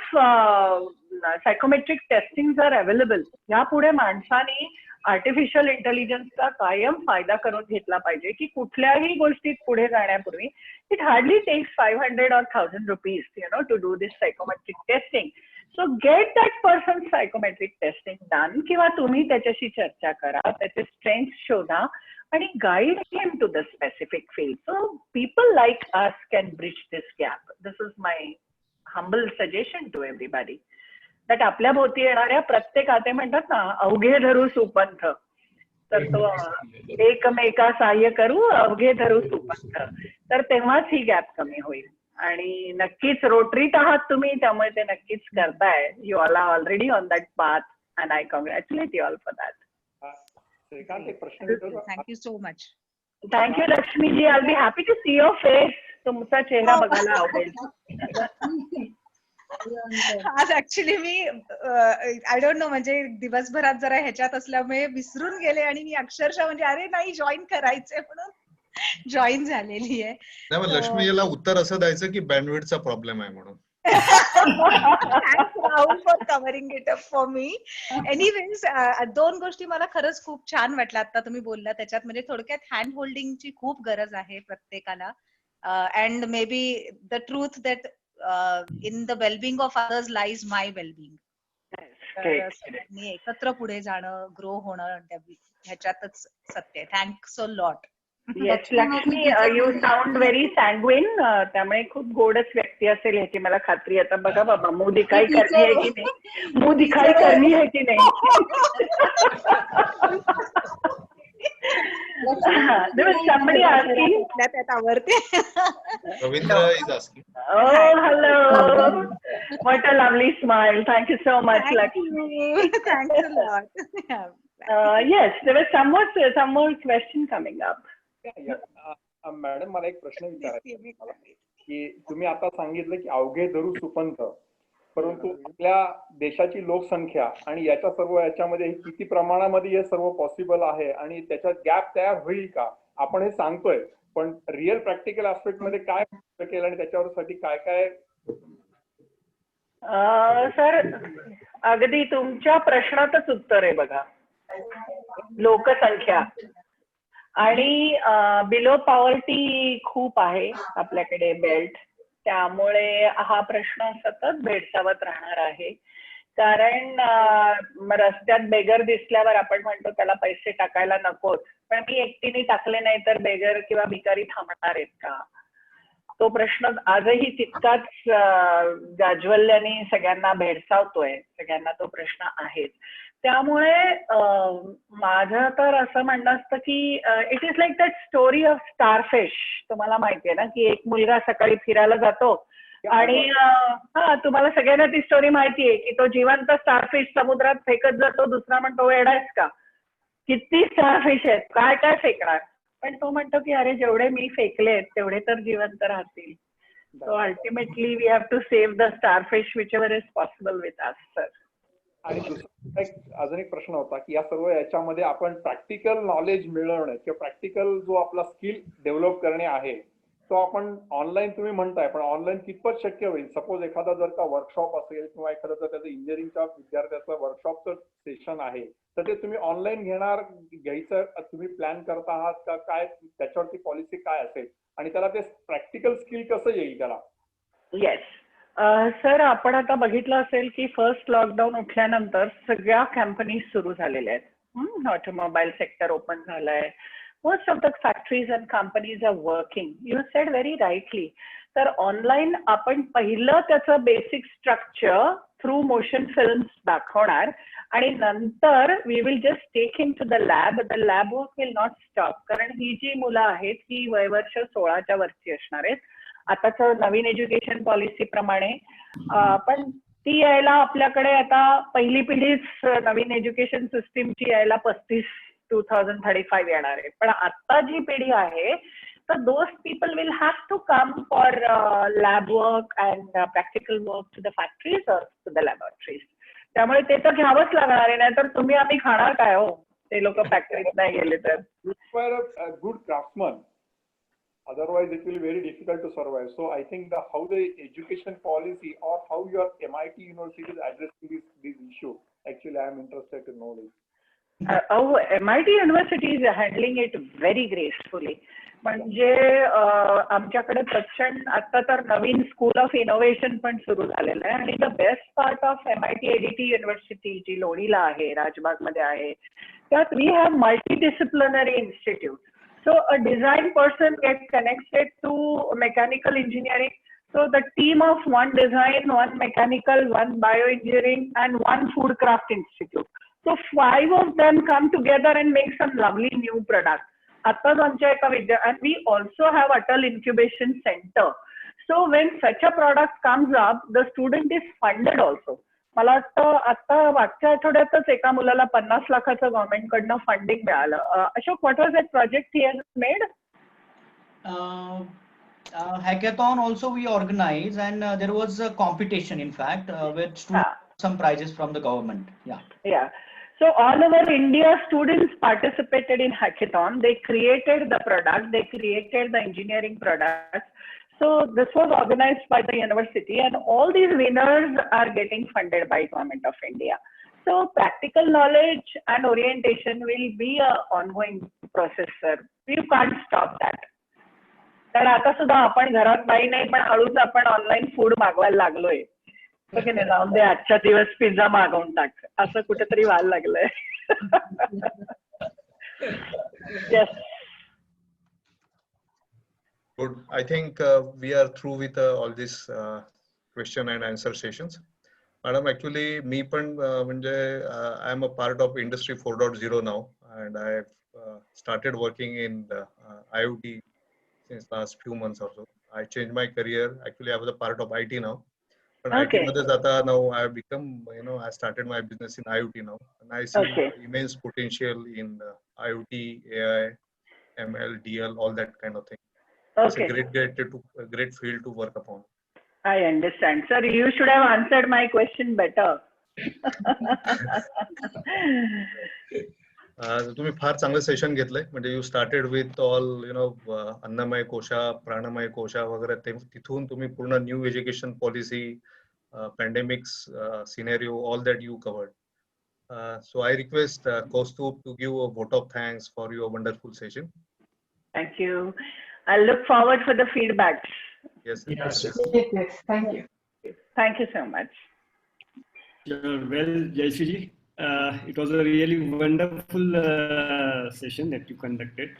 psychometric testings are available. यापुढे माणसाने आर्टिफिशियल इंटेलिजन्सचा कायम फायदा करून घेतला पाहिजे की कुठल्याही गोष्टीत पुढे जाण्यापूर्वी it hardly takes 500 or 1000 rupees to do this psychometric testing. So get that person's psychometric testing done किंवा तुम्ही त्याच्याशी चर्चा करा, त्याचे strengths शोधा आणि guide him to the specific field. So people like us can bridge this gap. This is my humble suggestion to everybody. that आपल्या भोवती येणाऱ्या प्रत्येक ते म्हणतात ना अवघे धरू सुपंथ, तर तो एकमेका सहाय्य करू अवघे धरू सुपंथ, तर तेव्हाच ही गॅप कमी होईल. आणि नक्कीच रोटरीत आहात तुम्ही, त्यामुळे ते नक्कीच करताय. You all are already on that path and I congratulate you all for that. Thank you so much. Thank you लक्ष्मीजी. I be happy to see your face. तुमचा चेहरा बघायला आवडेल. आज ऍक्च्युली मी आय डोंट नो म्हणजे दिवसभरात जरा ह्याच्यात असल्यामुळे विसरून गेले आणि मी अक्षरशः म्हणजे अरे नाही जॉईन करायचंय म्हणून जॉईन झालेली आहे. लक्ष्मीला उत्तर असं द्यायचं की बँडविड्थचा प्रॉब्लेम आहे म्हणून. Thanks Rahul for covering it up for me. Anyways, दोन गोष्टी मला खरंच खूप छान वाटल्या आता तुम्ही बोलला त्याच्यात. म्हणजे थोडक्यात हँड होल्डिंगची खूप गरज आहे प्रत्येकाला. And may be the truth that in the well-being of others lies my well-being. सगळ्यांनी एकत्र पुढे जाणं, ग्रो होणं ह्याच्यातच सत्य आहे. Thanks a lot. Yes Lakshmi, you sound very sanguine. त्यामुळे खूप गोडच व्यक्ती असेल ह्याची मला खात्री. आता बघा बाबा, मुंह दिखाई करनी है की नाही, मुंह दिखाई करनी है की नाही. There was somebody asking. Ravindra is asking. Oh, hello. What a lovely smile. Thank you so much, Lakshmi. Thanks a lot. Yes, there was some more question coming up. Madam, मला एक प्रश्न विचारायचा की तुम्ही आता सांगितलं की अवघे धरू सुपंथ, परंतु आपल्या देशाची लोकसंख्या आणि याच्यामध्ये किती प्रमाणामध्ये हे सर्व पॉसिबल आहे आणि त्याच्यात गॅप तयार होईल का, आपण हे सांगतोय, पण रिअल प्रॅक्टिकल ऍस्पेक्ट मध्ये काय केलं आणि त्याच्यावरसाठी काय काय. सर, अगदी तुमच्या प्रश्नातच उत्तर आहे बघा. लोकसंख्या आणि बिलो पॉवर्टी खूप आहे आपल्याकडे बेल्ट, त्यामुळे हा प्रश्न सतत भेडसावत राहणार आहे. कारण रस्त्यात बेगर दिसल्यावर आपण म्हणतो त्याला पैसे टाकायला नकोत, पण मी एकटीने टाकले नाही तर बेगर किंवा भिकारी थांबणार आहेत का, तो प्रश्न आजही तितकाच जाज्वल्याने सगळ्यांना भेडसावतोय. सगळ्यांना तो प्रश्न आहेच. त्यामुळे माझं तर असं म्हणणं असतं की it is like that story of starfish. तुम्हाला माहिती आहे ना की एक मुलगा सकाळी फिरायला जातो आणि तुम्हाला सगळ्यांना ती स्टोरी माहिती आहे की तो जिवंत स्टारफिश समुद्रात फेकत जातो. दुसरा म्हणतो वेडायस का, किती स्टारफिश आहेत, काय काय फेकणार. पण तो म्हणतो की अरे जेवढे मी फेकले तेवढे तर जिवंत राहतील. So ultimately we have to save the starfish whichever is possible with us. Sir, आणि दुसरा अजून एक प्रश्न होता की या सर्व याच्यामध्ये आपण प्रॅक्टिकल नॉलेज मिळवणे किंवा प्रॅक्टिकल जो आपला स्किल डेव्हलप करणे आहे तो आपण ऑनलाईन तुम्ही म्हणताय, पण ऑनलाईन कितपत शक्य होईल. सपोज एखादा जर का वर्कशॉप असेल किंवा एखादा जर त्याचं इंजिनिअरिंगच्या विद्यार्थ्याचं वर्कशॉपचं सेशन आहे तर ते तुम्ही ऑनलाईन घ्यायचं तुम्ही प्लॅन करता आहात का, काय त्याच्यावरती पॉलिसी काय असेल आणि त्याला ते प्रॅक्टिकल स्किल कसं येईल त्याला. येस सर, आपण आता बघितलं असेल की फर्स्ट लॉकडाऊन उठल्यानंतर सगळ्या कंपनीज सुरू झालेल्या आहेत. ऑटोमोबाईल सेक्टर ओपन झालंय. Most of the factories and companies are working. You said very rightly. तर ऑनलाईन आपण पहिलं त्याचं basic structure through motion films दाखवणार आणि नंतर we will just take him to the lab. The lab work will not stop. कारण ही जी मुलं आहेत ही वयवर्ष 16च्या वरची असणार आहेत आताच नवीन एज्युकेशन पॉलिसी प्रमाणे. पण ती यायला आपल्याकडे आता पहिली पिढीच नवीन एज्युकेशन सिस्टीमची यायला 2035 येणार आहे. पण आता जी पिढी आहे तर those people will have to come for lab work and practical work to the factories or to the laboratories. त्यामुळे ते तर घ्यावंच लागणार आहे, नाहीतर तुम्ही आम्ही खाणार काय हो ते लोक फॅक्टरीत नाही गेले तर. Good craftsman Otherwise, it will be very difficult to survive. So I think how the education policy or how your MIT University is addressing this issue. Actually, I am interested to know this. MIT University is handling it very gracefully. म्हणजे आमच्याकडे प्रचंड आता तर नवीन school of innovation पण सुरू झालेलं आहे आणि the best part of MIT ADT university जी लोणीला आहे, राजबाग मध्ये आहे, त्यात we have multi disciplinary institute. So a design person gets connected to mechanical engineering. So the team of one design, one mechanical, one bioengineering, and one food craft institute. So 5 of them come together and make some lovely new product. And we also have Atal Incubation Center. So when such a product comes up, the student is funded also. मला वाटतं आता मागच्या आठवड्यातच एका मुलाला 50 लाखाचं government कडनं funding मिळालं. Ashok, what was that project he has made? Hackathon also we organize, and there was a competition in fact with some prizes from the government. Yeah. So all over India, students participated in hackathon. They created the product, they created the engineering products. So this was organized by the university, and all these winners are getting funded by Government of India. So practical knowledge and orientation will be a ongoing process, sir. You can't stop that. तर आता सुद्धा आपण घरात by नाही, पण हळूच आपण online food मागवायला लागलोय. की नाही, जाऊन दे आजच्या दिवस पिझ्झा मागवून टाक, असं कुठेतरी व्हायला लागलंय. Yes. Good. I think we are through with all these question and answer sessions. Madam, actually, me pan I am a part of Industry 4.0 now, and I have started working in the IoT since last few months or so. I changed my career. Actually, I was a part of IT now. But Okay. IT मध्ये जाता now I have become, I started my business in IoT now, and I see immense potential in IoT, AI, ML, DL, all that kind of thing. It's a great field to work upon. I understand. Sir, you should have answered my question better. तुम्ही फार चांगलं session घेतलंय. म्हणजे you started with all अन्नमय कोशा, प्राणमय कोशा वगैरे, तिथून तुम्ही पूर्ण new education policy, pandemics scenario, all that you covered. So I request Kaustubh to give a vote of thanks for your wonderful session. Thank you. I'll look forward for the feedback. Yes. Yes. Thank you. Thank you so much. Well, Jayashree, it was a really wonderful session that you conducted.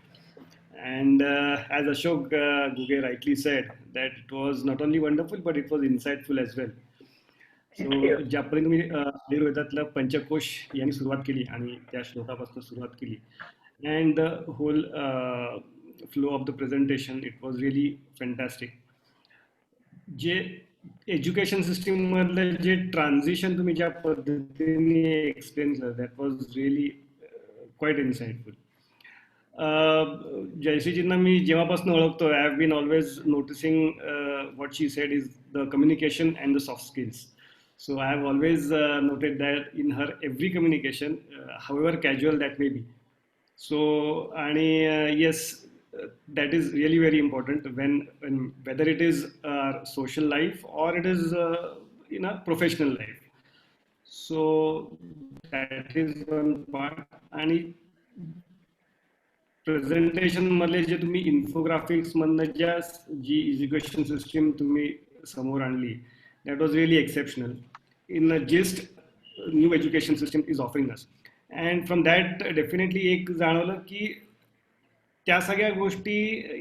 And as Ashok Guge rightly said, that it was not only wonderful, but it was insightful as well. So ज्यापर्यंत तुम्ही आयुर्वेदातलं पंचकोश यांनी सुरुवात केली आणि त्या श्लोकापासून सुरुवात केली, and the whole flow of the presentation, it was really fantastic. जे education system मधलं जे ट्रान्झिशन तुम्ही ज्या पद्धतीने एक्सप्लेन केलं, that was really quite insightful. जयश्रीजींना मी जेव्हापासून ओळखतो, I have been always noticing what she said is the communication and the soft skills. So I have always noted that in her every communication, however casual that may be. So, yes, that is really very important when whether it is social life or it is in a professional life. So that is one part. And presentation मध्ये जे तुम्ही infographics मधनं जी education system तुम्ही समोर आणली, that was really exceptional in a gist new education system is offering us. And from that definitely एक जाणवलं की त्या सगळ्या गोष्टी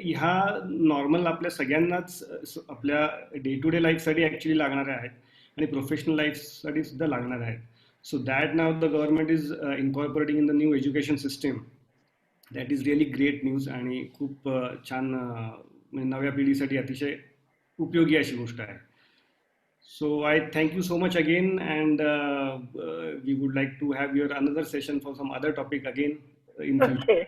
ह्या नॉर्मल आपल्या सगळ्यांनाच आपल्या डे टू डे लाईफसाठी ॲक्च्युली लागणाऱ्या आहेत आणि प्रोफेशनल लाईफसाठी सुद्धा लागणार आहेत. So that now the government is incorporating in the new education system. That is really great news आणि खूप छान नव्या पिढीसाठी अतिशय उपयोगी अशी गोष्ट आहे. So I thank you so much again, and we would like to have your another session for some other topic again in future. Okay.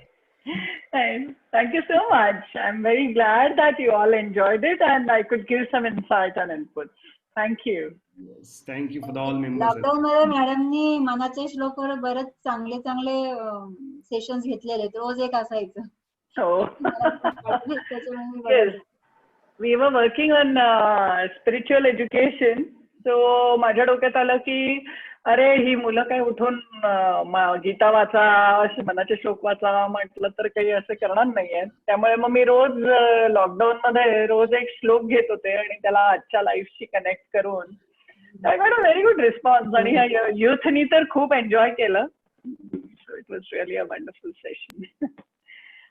Thank you so much. I'm very glad that you all enjoyed it and I could give some insight and inputs. Thank you. Yes, thank you for the all members. Lockdown मध्ये मॅडमनी मनाचे श्लोकवर बरेच चांगले sessions घेतलेले, रोज एक असायचं. हो. त्याच्यामुळे मी Yes. We were working on spiritual education. So माझ्या डोक्यात आलं की अरे ही मुलं काय उठून गीता वाचा, मनाचे श्लोक वाचा म्हटलं तर काही असं करणार नाहीये. त्यामुळे मग मी रोज लॉकडाऊन मध्ये रोज एक श्लोक घेत होते आणि त्याला आजच्या लाईफशी कनेक्ट करून I got a very good response आणि ह्या युथनी तर खूप एन्जॉय केलं. So it was really a wonderful session.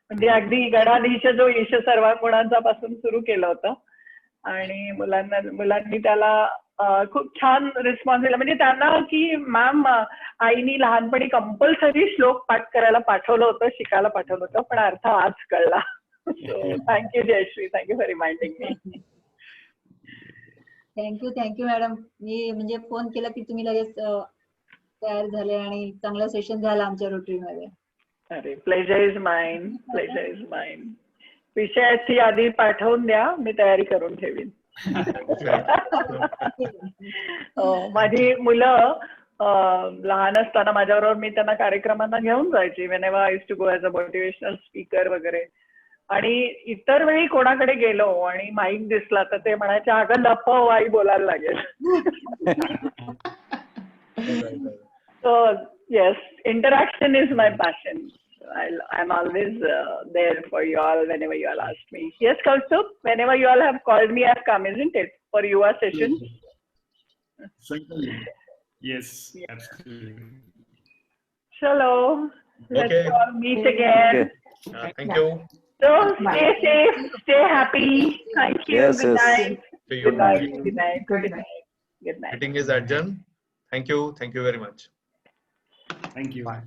म्हणजे अगदी गणाधीश जो ईश सर्व गुणांचा पासून सुरू केलं होतं आणि मुलांनी त्याला खूप छान रिस्पॉन्स दिला. म्हणजे त्यांना की मॅम आईनी लहानपणी कंपल्सरी श्लोक पाठ करायला पाठवलं होतं, शिकायला पाठवलं होतं, पण अर्थ आज कळला. So thank you Jayashree, thank you for reminding me. Thank you madam. मी म्हणजे फोन केला की तुम्ही लगेच तयार झाले आणि चांगलं सेशन झालं आमच्या रोटरी मध्ये. अरे pleasure is mine, pleasure is mine. विषयाची यादी पाठवून द्या, मी तयारी करून ठेवीन. माझी मुलं लहान असताना माझ्याबरोबर मी त्यांना कार्यक्रमांना घेऊन जायची. Whenever I used to go as a motivational speaker वगैरे. आणि इतर वेळी कोणाकडे गेलो आणि माईक दिसला तर ते म्हणायचे अगं लपव, आई बोलायला लागेल. So yes, interaction is my passion. I'm always there for you all whenever you all ask me. Yes, Kaustubh, whenever you all have called me, I've come, isn't it? For your session. Certainly. Yes, absolutely. Chalo. Let's Okay. all meet again. Thank you. So stay safe, stay happy. Thank you. Yes, Good yes. night. See you. Good night. Good night. Good night. Good night. Meeting is adjourned. Thank you. Thank you very much. Thank you. Bye.